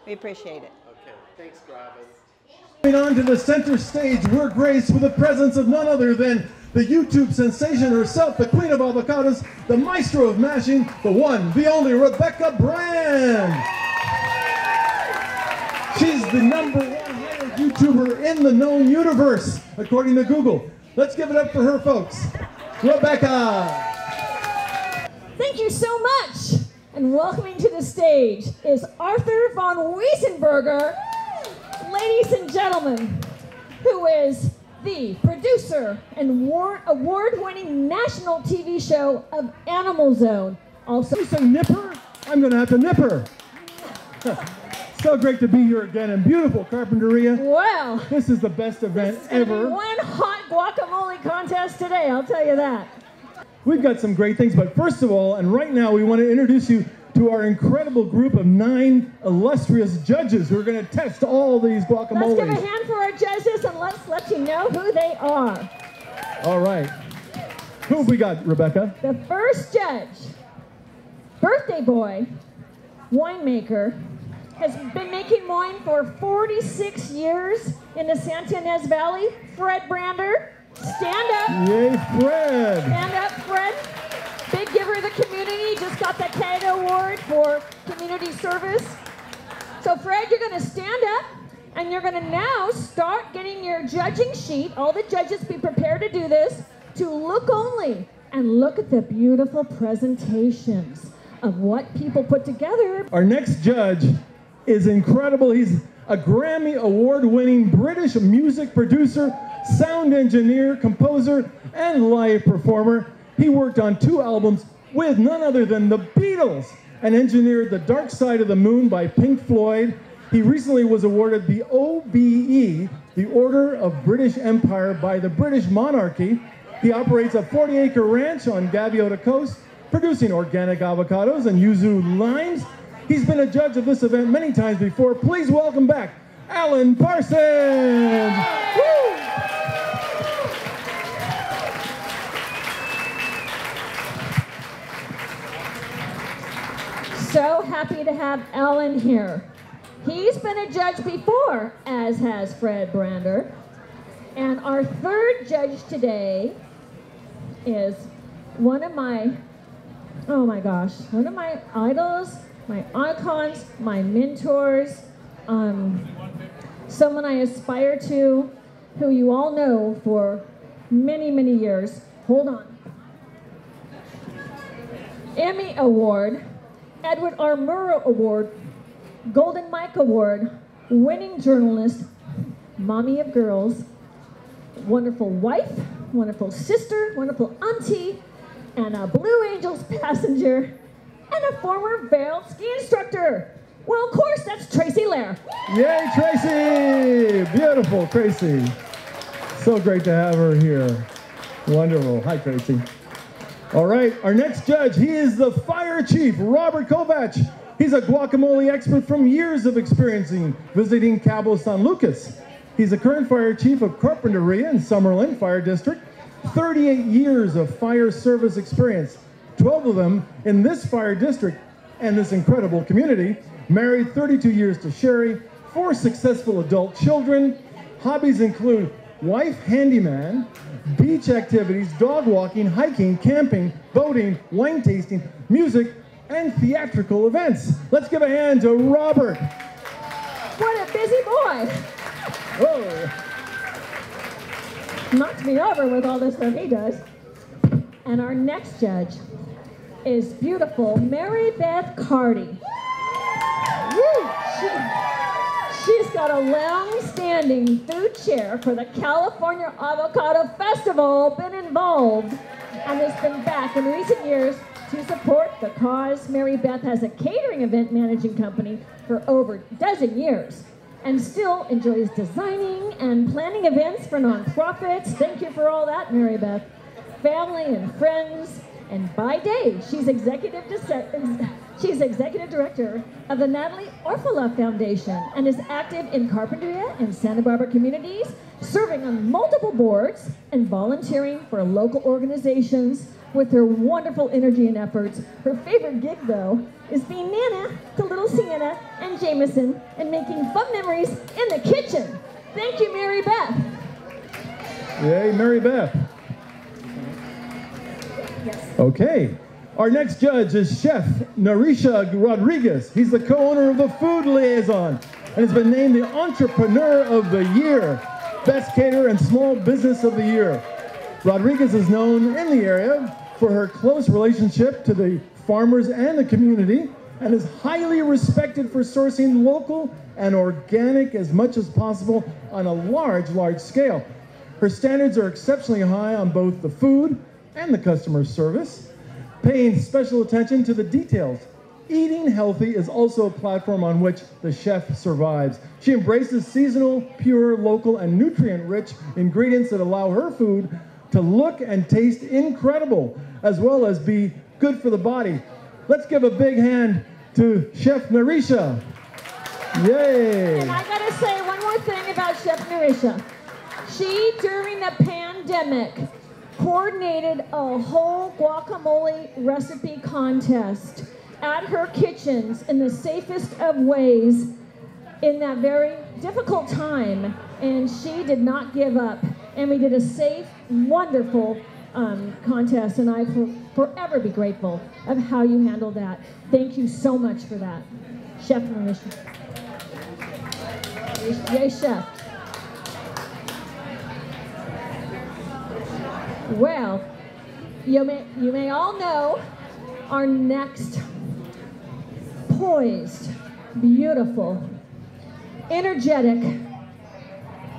We appreciate it. Okay, thanks, Robin. Moving on to the center stage, we're graced with the presence of none other than the YouTube sensation herself, the queen of avocados, the maestro of mashing, the one, the only Rebecca Brand. She's the #1 hired YouTuber in the known universe, according to Google. Let's give it up for her, folks. Rebecca. Thank you so much. And welcoming to the stage is Arthur von Wiesenberger, ladies and gentlemen, who is the producer and award-winning national TV show of Animal Zone. Also, you say nipper? I'm going to have to nip her. So great to be here again in beautiful Carpinteria. Well, this is the best event ever. One hot guacamole contest today, I'll tell you that. We've got some great things, but first of all, and right now, we want to introduce you to our incredible group of 9 illustrious judges who are going to test all these guacamoles. Let's give a hand for our judges and let's let you know who they are. All right. Who have we got, Rebecca? The first judge, birthday boy, winemaker, has been making wine for 46 years in the Santa Ynez Valley. Fred Brander, stand up. Yay, Fred. Stand up, Fred. Big giver of the community, just got the Canada Award for community service. So Fred, you're gonna stand up and you're gonna now start getting your judging sheet. All the judges be prepared to do this, to look only and look at the beautiful presentations of what people put together. Our next judge is incredible. He's a Grammy award-winning British music producer, sound engineer, composer, and live performer. He worked on 2 albums with none other than the Beatles and engineered The Dark Side of the Moon by Pink Floyd. He recently was awarded the OBE, the Order of British Empire, by the British monarchy. He operates a 40-acre ranch on Gaviota Coast, producing organic avocados and yuzu limes. He's been a judge of this event many times before. Please welcome back Alan Parsons. Woo! So happy to have Alan here. He's been a judge before, as has Fred Brander. And our third judge today is one of my, oh my gosh, one of my idols, my icons, my mentors, someone I aspire to, who you all know for many, many years. Hold on. Emmy Award, Edward R. Murrow Award, Golden Mike Award, winning journalist, mommy of girls, wonderful wife, wonderful sister, wonderful auntie, and a Blue Angels passenger, and a former veiled ski instructor. Well, of course, that's Tracy Lair. Yay, Tracy! Beautiful, Tracy. So great to have her here. Wonderful. Hi, Tracy. All right, our next judge, he is the Fire Chief, Robert Kovach. He's a guacamole expert from years of experiencing visiting Cabo San Lucas. He's the current Fire Chief of Carpinteria in Summerlin Fire District. 38 years of fire service experience, 12 of them in this fire district and this incredible community. Married 32 years to Sherry, 4 successful adult children. Hobbies include wife handyman, beach activities, dog walking, hiking, camping, boating, wine tasting, music, and theatrical events. Let's give a hand to Robert. What a busy boy. Whoa. Knocked me over with all this stuff he does. And our next judge is beautiful Mary Beth Carty. Woo! She's got a long-standing food chair for the California Avocado Festival, been involved, and has been back in recent years to support the cause. Mary Beth has a catering event managing company for over a dozen years and still enjoys designing and planning events for nonprofits. Thank you for all that, Mary Beth. Family and friends, and by day, she's executive director of the Natalie Orfala Foundation and is active in Carpinteria and Santa Barbara communities, serving on multiple boards and volunteering for local organizations with her wonderful energy and efforts. Her favorite gig, though, is being Nana to little Sienna and Jameson and making fun memories in the kitchen. Thank you, Mary Beth. Yay, Mary Beth. Yes. Okay. Our next judge is Chef Narisha Rodriguez. He's the co-owner of the Food Liaison and has been named the Entrepreneur of the Year, Best Caterer and Small Business of the Year. Rodriguez is known in the area for her close relationship to the farmers and the community and is highly respected for sourcing local and organic as much as possible on a large scale. Her standards are exceptionally high on both the food and the customer service, paying special attention to the details. Eating healthy is also a platform on which the chef survives. She embraces seasonal, pure, local, and nutrient-rich ingredients that allow her food to look and taste incredible, as well as be good for the body. Let's give a big hand to Chef Narisha. Yay! And I gotta say one more thing about Chef Narisha. She, during the pandemic, coordinated a whole guacamole recipe contest at her kitchens in the safest of ways in that very difficult time, and she did not give up. And we did a safe, wonderful contest, and I will forever be grateful of how you handled that. Thank you so much for that, Chef Narisha. Yay, Chef. Well, you may all know our next poised, beautiful, energetic,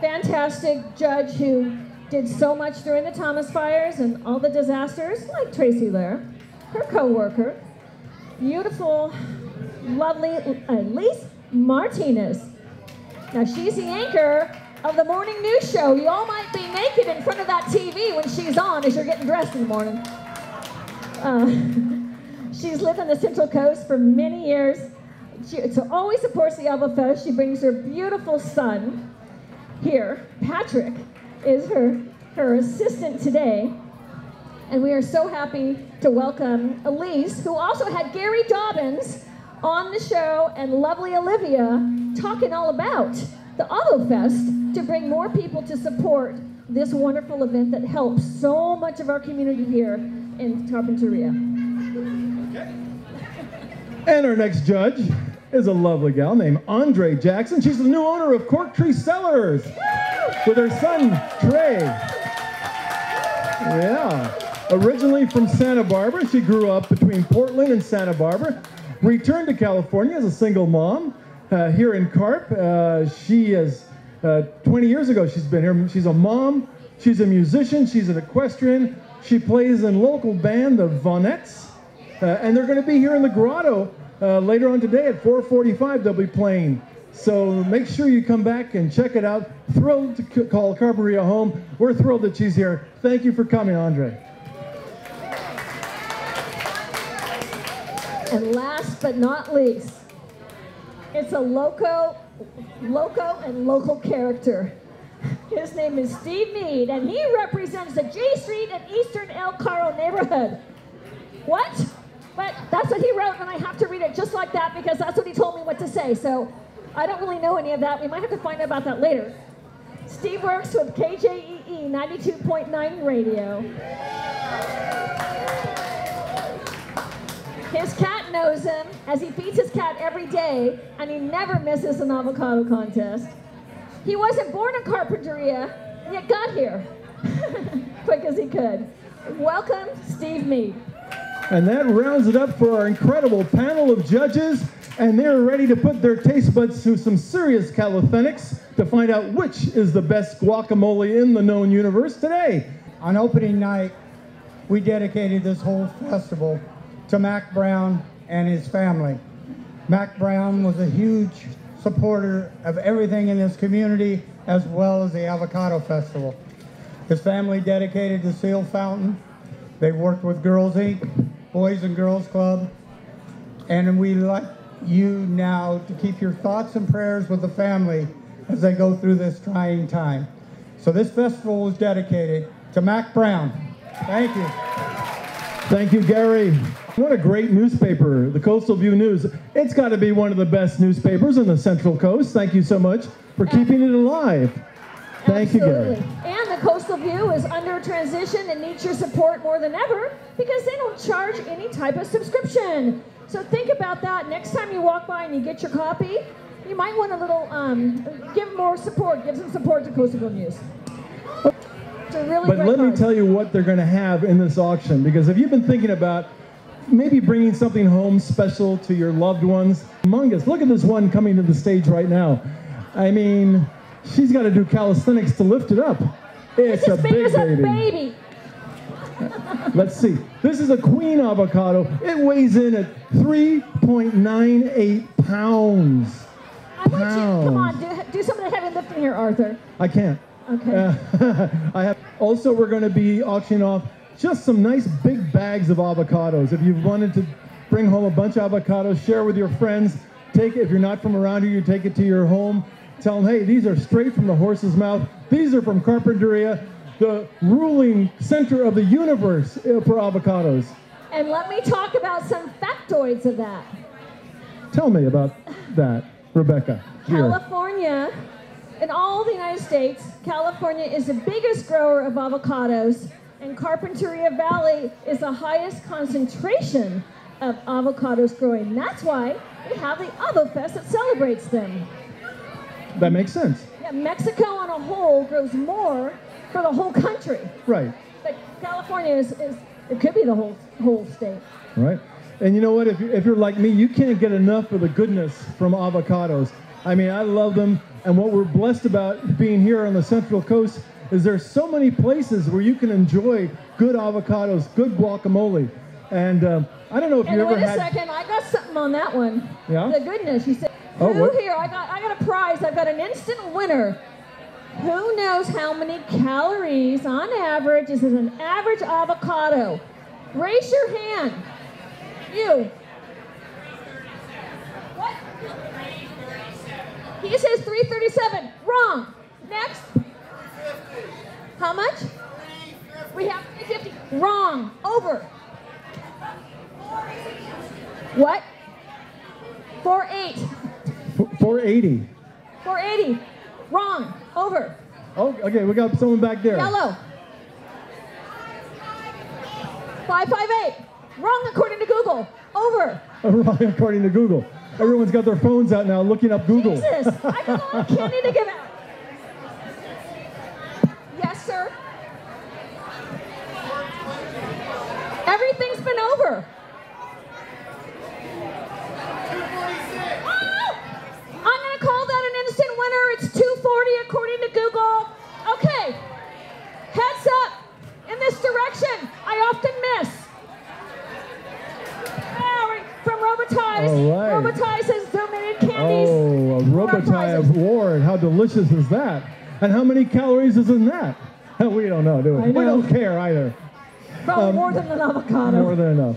fantastic judge who did so much during the Thomas fires and all the disasters, like Tracy Lair, her co-worker, beautiful, lovely Elise Martinez. Now she's the anchor of the morning news show. You all might be naked in front of that TV when she's on as you're getting dressed in the morning. She's lived on the Central Coast for many years. She always supports the AvaFest. She brings her beautiful son here. Patrick is her assistant today. And we are so happy to welcome Elise, who also had Gary Dobbins on the show, and lovely Olivia talking all about the AvaFest to bring more people to support this wonderful event that helps so much of our community here in Carpinteria. And our next judge is a lovely gal named Andre Jackson. She's the new owner of Cork Tree Cellars with her son, Trey. Yeah. Originally from Santa Barbara, she grew up between Portland and Santa Barbara. Returned to California as a single mom here in Carp. She is 20 years ago she's been here. She's a mom, she's a musician, she's an equestrian. She plays in local band, the Vonettes. And they're going to be here in the grotto later on today at 4:45. They'll be playing. So make sure you come back and check it out. Thrilled to call Carpinteria home. We're thrilled that she's here. Thank you for coming, Andre. And last but not least, it's a loco and local character. His name is Steve Mead, and he represents the J Street and Eastern El Caro neighborhood. What? But that's what he wrote, and I have to read it just like that because that's what he told me what to say. So I don't really know any of that. We might have to find out about that later. Steve works with KJEE 92.9 radio. His cat knows him, as he feeds his cat every day, and he never misses an avocado contest. He wasn't born in Carpinteria, yet got here quick as he could. Welcome, Steve Mead. And that rounds it up for our incredible panel of judges, and they're ready to put their taste buds to some serious calisthenics to find out which is the best guacamole in the known universe today. On opening night, we dedicated this whole festival to Mac Brown and his family. Mac Brown was a huge supporter of everything in this community, as well as the Avocado Festival. His family dedicated the Seal Fountain. They worked with Girls Inc., Boys and Girls Club, and we like you now to keep your thoughts and prayers with the family as they go through this trying time. So this festival was dedicated to Mac Brown. Thank you. Thank you, Gary. What a great newspaper, the Coastal View News. It's got to be one of the best newspapers in the Central Coast. Thank you so much for keeping it alive. Thank you, Gary. And the Coastal View is under transition and needs your support more than ever because they don't charge any type of subscription. So think about that. Next time you walk by and you get your copy, you might want a little, give more support, give some support to Coastal View News. It's a really But great let me card. tell you what they're going to have in this auction, because if you've been thinking about maybe bringing something home special to your loved ones, humongous. Look at this one coming to the stage right now. I mean, she's got to do calisthenics to lift it up. It's a big baby. Let's see. This is a queen avocado. It weighs in at 3.98 pounds. I want you, come on, do some of the heavy lifting here, Arthur. I can't. Okay. Also, we're going to be auctioning off just some nice big bags of avocados. If you've wanted to bring home a bunch of avocados, share with your friends. Take it, if you're not from around here, you take it to your home. Tell them, hey, these are straight from the horse's mouth. These are from Carpinteria, the ruling center of the universe for avocados. And let me talk about some factoids of that. Tell me about that, Rebecca. Here. California, in all the United States, California is the biggest grower of avocados, and Carpinteria Valley is the highest concentration of avocados growing. That's why we have the AvaFest that celebrates them. That makes sense. Yeah, Mexico on a whole grows more for the whole country. Right. But California is it could be the whole state. Right. And you know what? If you're like me, you can't get enough of the goodness from avocados. I mean, I love them. And what we're blessed about being here on the Central Coast is there's so many places where you can enjoy good avocados, good guacamole. And I don't know if you ever had... Wait a second, I got something on that one. Yeah? The goodness, you said. Oh, Who what? here? I got a prize. I've got an instant winner. Who knows how many calories on average is in an average avocado? Raise your hand. You. What? He says 337. Wrong. Next. How much? We have 350. Wrong. Over. What? 48. 480. 480. Wrong. Over. Oh, okay, we got someone back there. Yellow. 558. Wrong according to Google. Over. Wrong according to Google. Everyone's got their phones out now looking up Google. Jesus, I got a lot of candy to give out. Yes, sir. Everything's been over. Oh! I'm going to call that an instant winner. It's 240 according to Google. Okay. Heads up. In this direction. I often miss. From Robotize. All right. Robotize has donated candies. Oh, a Robotize award. How delicious is that? And how many calories is in that? We don't know, do we? We don't care either. Probably more than an avocado. More than enough.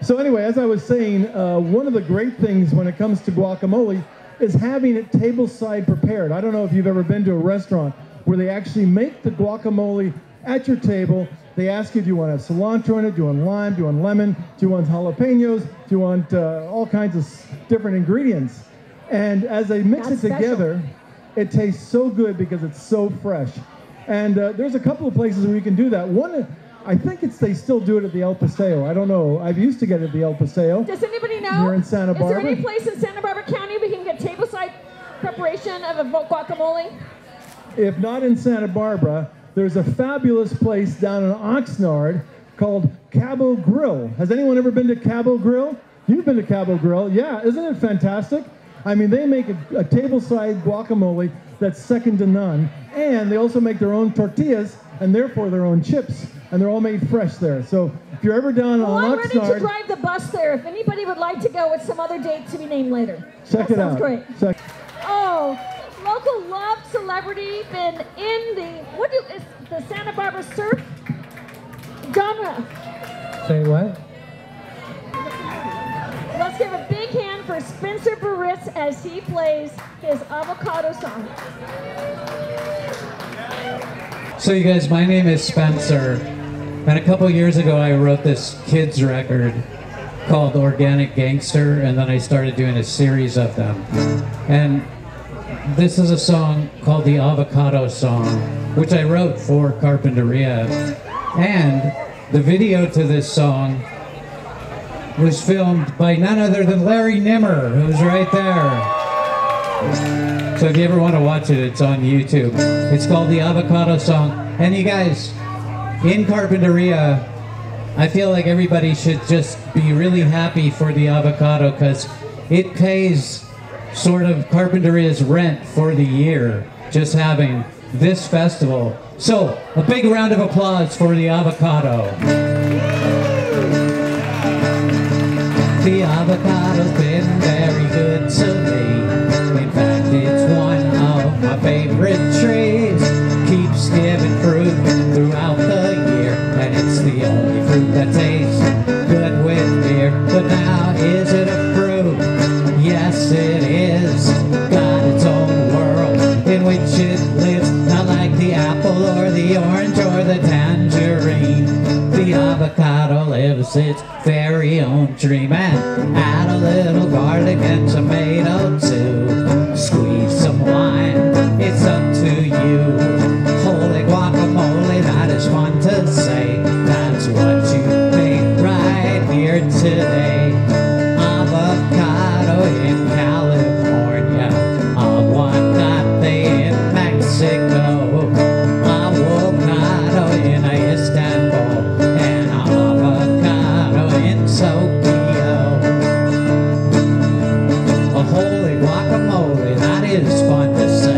So anyway, as I was saying, one of the great things when it comes to guacamole is having it tableside prepared. I don't know if you've ever been to a restaurant where they actually make the guacamole at your table. They ask you, do you want to have cilantro in it? Do you want lime? Do you want lemon? Do you want jalapenos? Do you want all kinds of different ingredients? And as they mix it together, it tastes so good because it's so fresh. And there's a couple of places where you can do that. One, I think they still do it at the El Paseo. I don't know. I've used to get it at the El Paseo. Does anybody know? Here in Santa Barbara. Is there any place in Santa Barbara County we can get tableside preparation of a guacamole? If not in Santa Barbara, there's a fabulous place down in Oxnard called Cabo Grill. Has anyone ever been to Cabo Grill? You've been to Cabo Grill. Yeah, isn't it fantastic? I mean, they make a tableside guacamole that's second to none. And they also make their own tortillas and therefore their own chips. And they're all made fresh there. So if you're ever down on I'm ready to Oxnard, drive the bus there. If anybody would like to go with some other date to be named later. check it out. Sounds great. Check. Oh, local loved celebrity been in is the Santa Barbara surf genre. Say what? Let's give a big hand for Spencer Baritz as he plays his Avocado song. So you guys, my name is Spencer, and a couple years ago I wrote this kids record called Organic Gangster, and then I started doing a series of them. And this is a song called the Avocado Song, which I wrote for Carpinteria. And the video to this song was filmed by none other than Larry Nimmer, who's right there. So if you ever want to watch it, it's on YouTube. It's called the Avocado Song. And you guys, in Carpinteria, I feel like everybody should just be really happy for the avocado because it pays sort of Carpinteria's rent for the year, just having this festival. So, a big round of applause for the avocado. The avocado's been very good to me. In fact, it's one of my favorite trees. Keeps giving fruit throughout the year, and it's the only fruit that tastes good with beer. But now, is it a fruit? Yes, it is. Got its own world in which it lives, not like the apple or the orange or the tangerine. The avocado lives its very own dream, and add a little garlic and tomato too. Squeeze some lime, it's up to you. Holy guacamole, that is fun to say. That's what you made right here today. Avocado in California, aguacate in Mexico, avocado in Istanbul, and avocado in Tokyo. A holy guacamole, that is fun to say.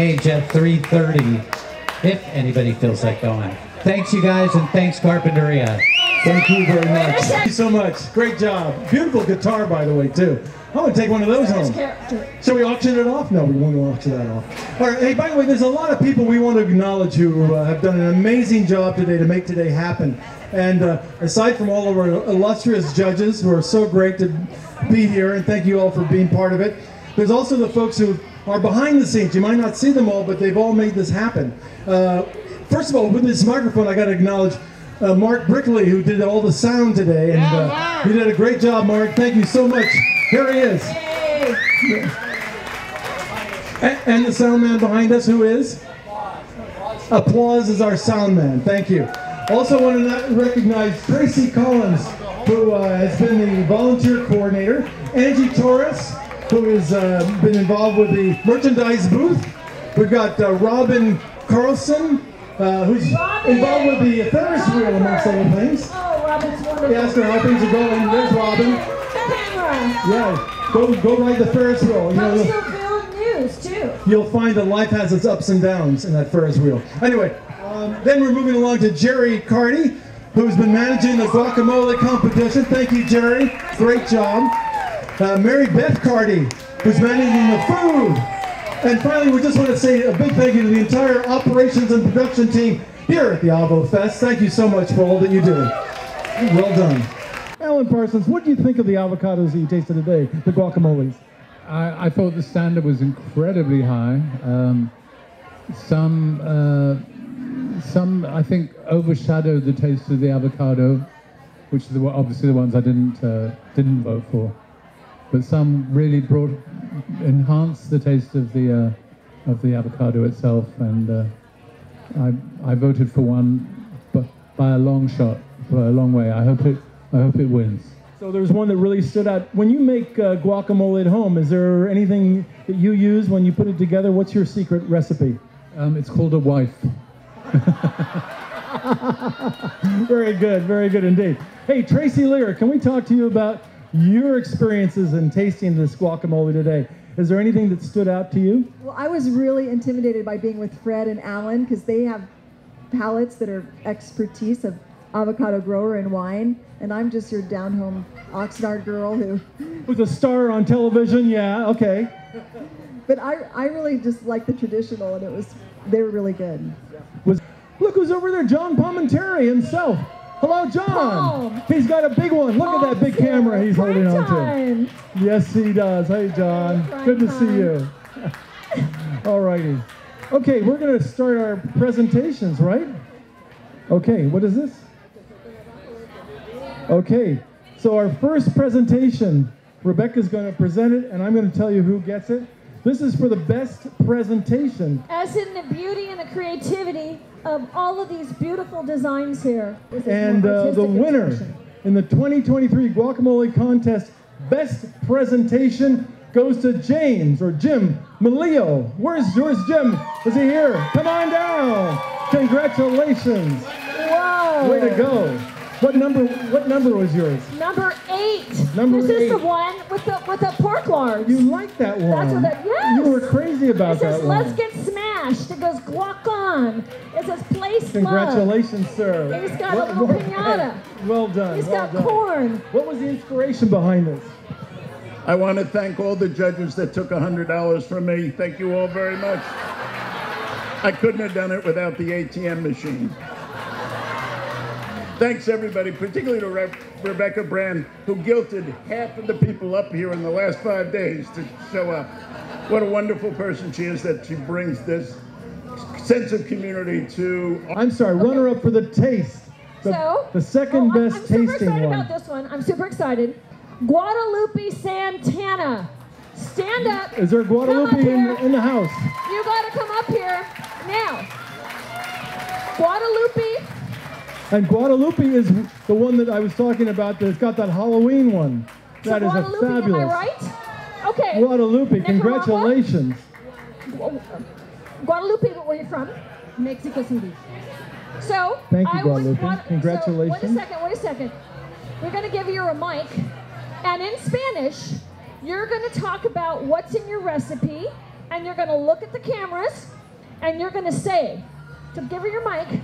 stage at 3:30, if anybody feels like going. Thanks, you guys, and thanks, Carpinteria. Thank you very much. Thank you so much. Great job. Beautiful guitar, by the way, too. I'm going to take one of those home. Shall we auction it off? No, we won't auction that off. All right. Hey, by the way, there's a lot of people we want to acknowledge who have done an amazing job today to make today happen. And aside from all of our illustrious judges who are so great to be here, and thank you all for being part of it, there's also the folks who are behind the scenes. You might not see them all, but they've all made this happen. First of all, with this microphone, I got to acknowledge Mark Brickley, who did all the sound today, and you did a great job, Mark. Thank you so much. Here he is. And the sound man behind us, who is? Applause is our sound man. Thank you. Also want to recognize Tracy Collins, who has been the volunteer coordinator, Angie Torres, who has been involved with the merchandise booth. We've got Robin Carlson, who's involved with the Ferris wheel, amongst other things. Oh, Robin's wonderful. He asked her how things are going. There's Robin. Yeah, go ride the Ferris wheel. You know, news too. You'll find that life has its ups and downs in that Ferris wheel. Anyway, then we're moving along to Jerry Carty, who's been managing the guacamole competition. Thank you, Jerry. Great job. Mary Beth Carty, who's managing the food. And finally, we just want to say a big thank you to the entire operations and production team here at the Avo Fest. Thank you so much for all that you do. Well done. Alan Parsons, what do you think of the avocados that you tasted today, the guacamoles? I thought the standard was incredibly high. Some I think overshadowed the taste of the avocado, which are obviously the ones I didn't vote for. But some really enhanced the taste of the avocado itself, and I voted for one, but by a long shot, by a long way. I hope it wins. So there's one that really stood out. When you make guacamole at home, is there anything that you use when you put it together? What's your secret recipe? It's called a wife. Very good indeed. Hey, Tracy Lear, can we talk to you about your experiences in tasting this guacamole today? Is there anything that stood out to you? Well, I was really intimidated by being with Fred and Alan because they have palates that are expertise of avocado grower and wine, and I'm just your down-home Oxnard girl who was a star on television. Yeah, okay. But I really just like the traditional, and they were really good. Look who's over there, John Palmentary himself. Hello, John. He's got a big one. Look at that big camera he's holding on to. Yes, he does. Hey, John. Good to see you. All righty. Okay, we're going to start our presentations, right? Okay, what is this? Okay, so our first presentation, Rebecca's going to present it, and I'm going to tell you who gets it. This is for the best presentation. As in the beauty and the creativity of all of these beautiful designs here. And the winner in the 2023 Guacamole Contest Best Presentation goes to James, or Jim Malio. Where's Jim? Is he here? Come on down. Congratulations. Whoa. Way to go. What number was yours? Number 8. Number 8. This is the one with the pork lards. You like that one? That's what yes. You were crazy about that one. It says, let's get smashed. It goes guac on. It says place Congratulations, love. sir. And he's got a little pinata. Well done. He's got corn. What was the inspiration behind this? I want to thank all the judges that took $100 from me. Thank you all very much. I couldn't have done it without the ATM machine. Thanks, everybody, particularly to Rebecca Brand, who guilted half of the people up here in the last 5 days to show up. What a wonderful person she is, that she brings this sense of community to... I'm sorry, runner-up for the taste. The second best tasting one. I'm super excited about this one. I'm super excited. Guadalupe Santana. Stand up. Is there Guadalupe in the house? You got to come up here now. Guadalupe. And Guadalupe is the one that I was talking about that's got that Halloween one. That is a fabulous. Am I right? Okay. Guadalupe, congratulations. Guadalupe, where are you from? Mexico City. So, thank you, Guadalupe. Congratulations. So, wait a second. We're going to give you a mic, and in Spanish, you're going to talk about what's in your recipe, and you're going to look at the cameras, and you're going to say, so give her your mic.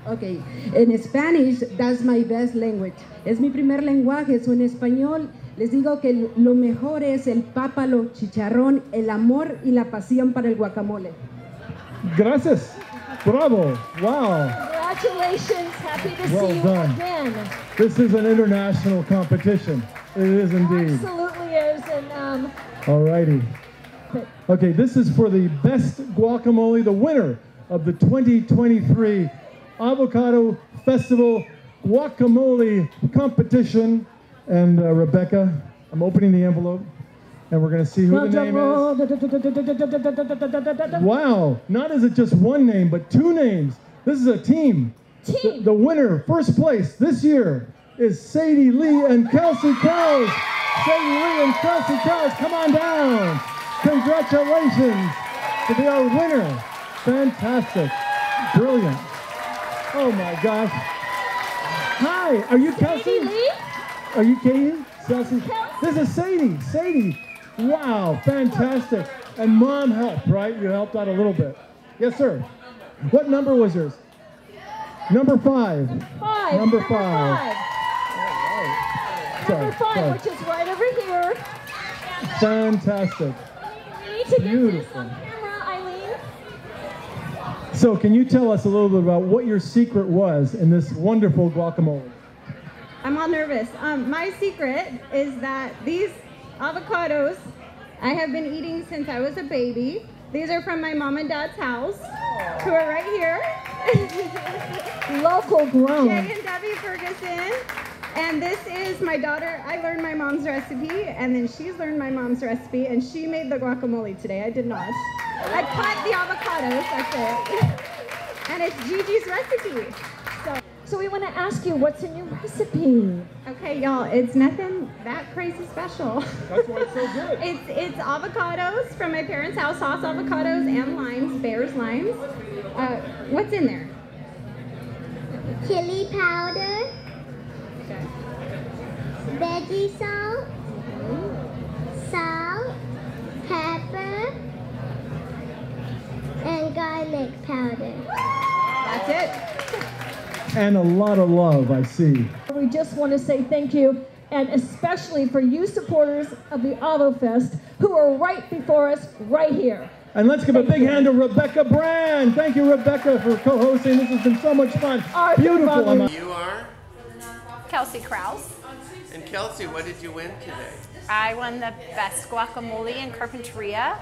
Okay, in Spanish, that's my best language. Es mi primer lenguaje, so en español les digo que lo mejor es el pápalo, chicharrón, el amor y la pasión para el guacamole. Gracias. Bravo. Wow. Congratulations. Happy to Well see you done. again. This is an international competition. It is indeed. Absolutely is. And Alrighty. Okay, this is for the best guacamole, the winner of the 2023 Avocado Festival Guacamole Competition. And Rebecca, I'm opening the envelope, and we're going to see who the name is. Wow, not is it just one name, but two names. This is a team. The winner, first place this year, is Sadie Lee and Kelsey Krause. Sadie Lee and Kelsey Krause, come on down. Congratulations to be our winner. Fantastic. Brilliant. Oh my gosh. Hi, are you Kelsey? Sadie Lee? Are you Katie? Kelsey? This is Sadie. Sadie. Wow, fantastic. And Mom helped, right? You helped out a little bit. Yes, sir. What number was yours? Number 5. Number 5. Number 5, which is right over here. Fantastic. You need to get Beautiful. this on camera, Eileen. So can you tell us a little bit about what your secret was in this wonderful guacamole? I'm all nervous. My secret is that these avocados I have been eating since I was a baby. These are from my mom and dad's house, who are right here. Local grown. Jay and Debbie Ferguson. And this is my daughter. I learned my mom's recipe, and then she's learned my mom's recipe, and she made the guacamole today. I did not. I cut the avocados, that's it. And it's Gigi's recipe. So we want to ask you, what's in your recipe? Okay, y'all, it's nothing that crazy special. That's why it's so good. It's avocados from my parents' house, sauce avocados and limes, Bear's limes. What's in there? Chili powder, veggie salt, salt, pepper, and garlic powder. That's it. And a lot of love, I see. We just want to say thank you, and especially for you supporters of the AvoFest who are right before us right here. And let's give a big hand to Rebecca Brand. Thank you, Rebecca, for co-hosting. This has been so much fun. Beautiful. You are? Kelsey Krause. And Kelsey, what did you win today? I won the best guacamole in Carpinteria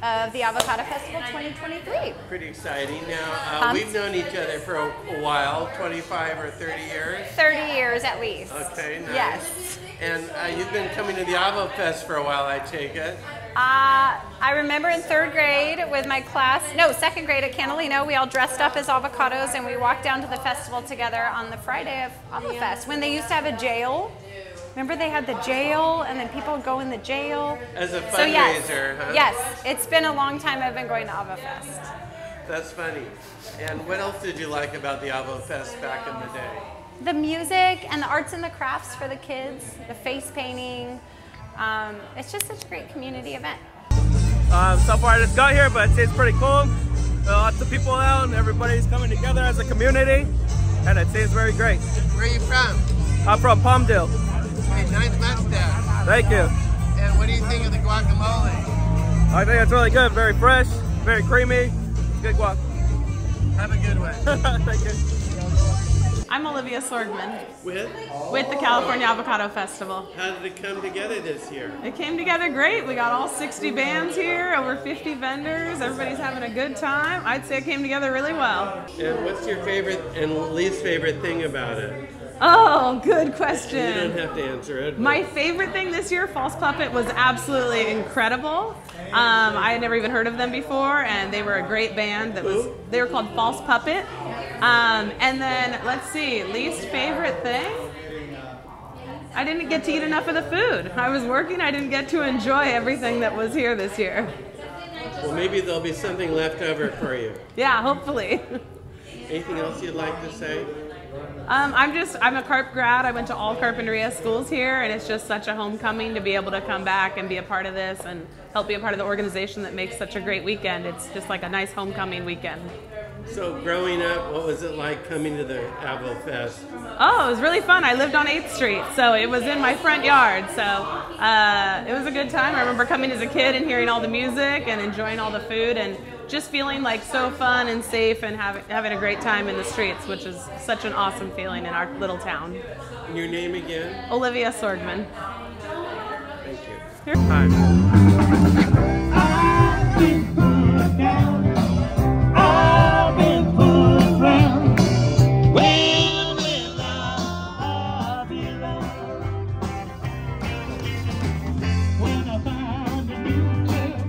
of the Avocado Festival 2023. Pretty exciting. Now, we've known each other for a while, 25 or 30 years? 30 years at least. Okay, nice. Yes. And you've been coming to the Avo Fest for a while, I take it? I remember in 3rd grade with my class, no, 2nd grade at Canalino, we all dressed up as avocados and we walked down to the festival together on the Friday of AvoFest when they used to have a jail. Remember they had the jail and then people would go in the jail? As a fundraiser, so yes, huh? Yes, it's been a long time I've been going to AvoFest. That's funny. And what else did you like about the Avo Fest back in the day? The music and the arts and the crafts for the kids, the face painting. It's just such a great community event. So far I just got here, but it seems pretty cool. Lots of people out and everybody's coming together as a community, and it seems very great. Where are you from? I'm from Palmdale. Hey, nice mustache. Thank you. And what do you think of the guacamole? I think it's really good, very fresh, very creamy, good guac. Have a good one. Thank you. I'm Olivia Swordman With the California Avocado Festival. How did it come together this year? It came together great. We got all 60 bands here, over 50 vendors. Everybody's having a good time. I'd say it came together really well. And what's your favorite and least favorite thing about it? Oh, good question. You don't have to answer it. My favorite thing this year, False Puppet, was absolutely incredible. I had never even heard of them before, and they were a great band. They were called False Puppet. And then, let's see, least favorite thing? I didn't get to eat enough of the food. I was working, I didn't get to enjoy everything that was here this year. Well, maybe there'll be something left over for you. Yeah, hopefully. Anything else you'd like to say? I'm a Carp grad. I went to all Carpinteria schools here, and it's just such a homecoming to be able to come back and be a part of this and help be a part of the organization that makes such a great weekend. It's just like a nice homecoming weekend. So growing up, what was it like coming to the Avo Fest? Oh, it was really fun. I lived on 8th Street, so it was in my front yard. So it was a good time. I remember coming as a kid and hearing all the music and enjoying all the food and just feeling like so fun and safe and having a great time in the streets, which is such an awesome feeling in our little town. And your name again? Olivia Sorgman. Thank you. I've been put around. When will I be loved? When I find a new girl,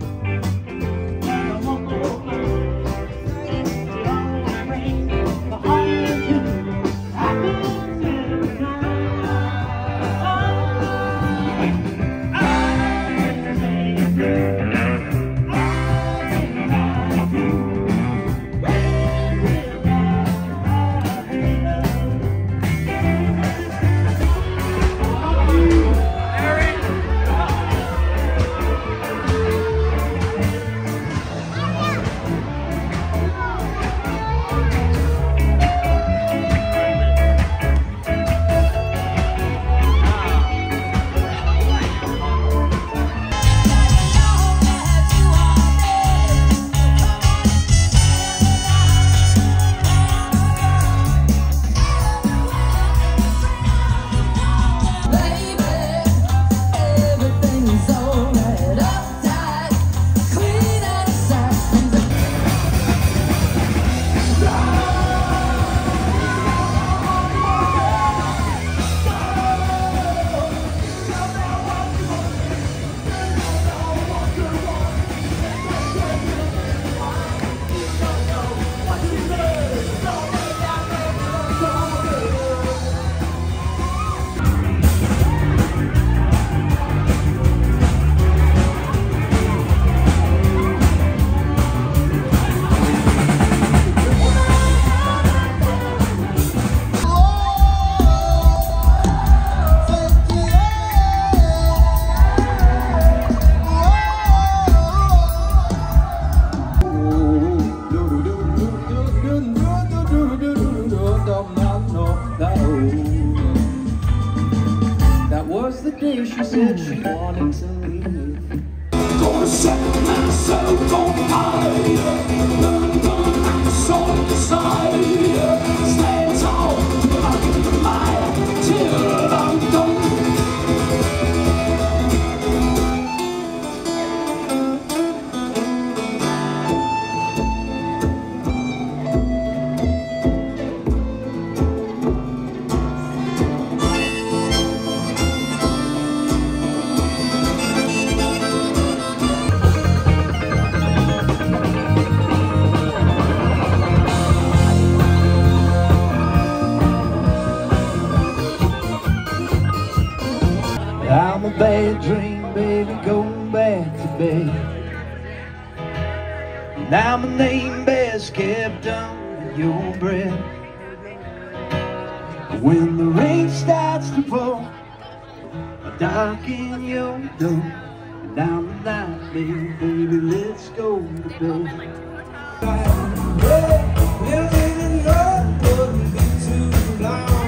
and I won't go back. It always brings the heart into I could never That was the day she said she wanted to leave. Gonna set myself on fire, burn like a sword in the side. Stand tall till I get the light, till I'm done. I'm a bad dream, baby, going back to bed. Now my name best kept under your breath. When the rain starts to fall, I darken your door. And down the night, baby, let's go to bed. Living in love wouldn't be too long.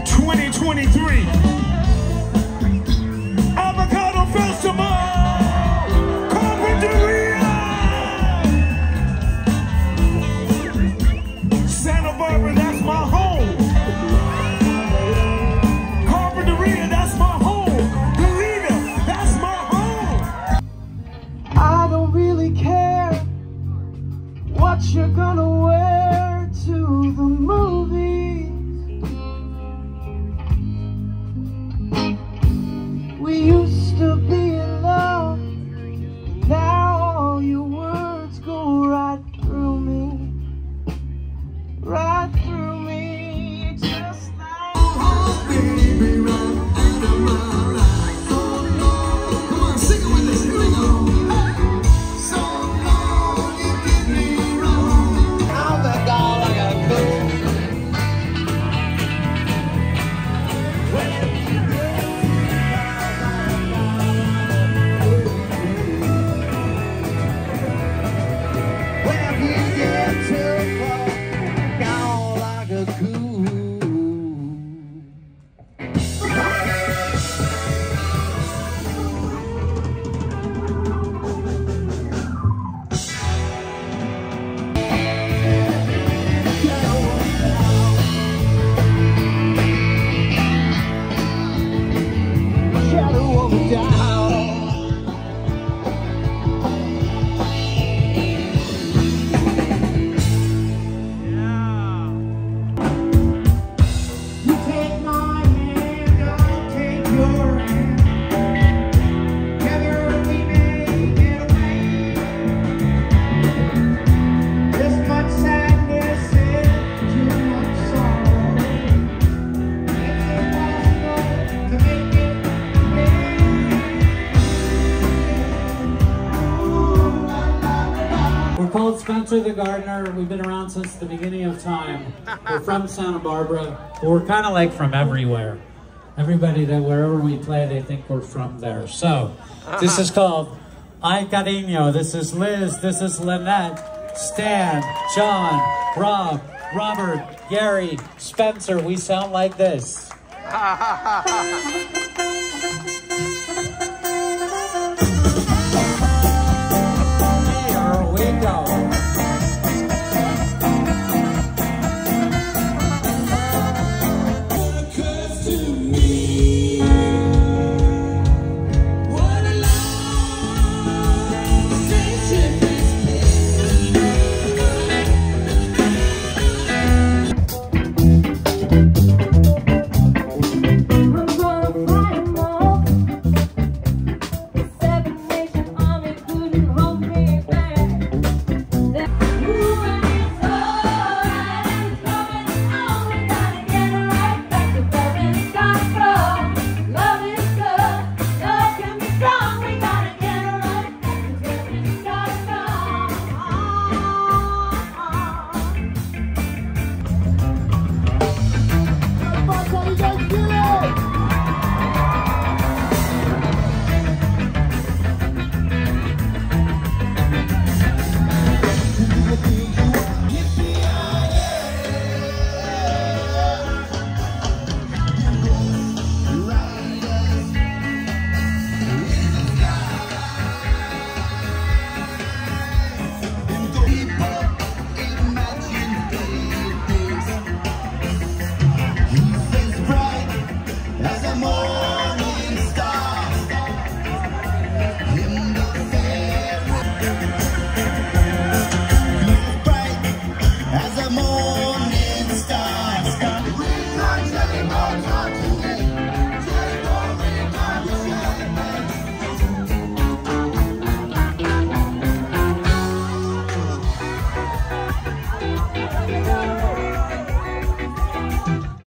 2023 Avocado Festival, Carpinteria, Santa Barbara, that's my home. Carpinteria, that's my home. Dorita, that's my home. I don't really care what you're gonna wear to the movies. We used to be in love, now all your words go right through We're called Spencer the Gardener. We've been around since the beginning of time. We're from Santa Barbara, but we're kind of like from everywhere. Everybody that wherever we play, they think we're from there. So this is called Ay Cariño. This is Liz, this is Lynette, Stan, John, Rob, Robert, Gary, Spencer. We sound like this.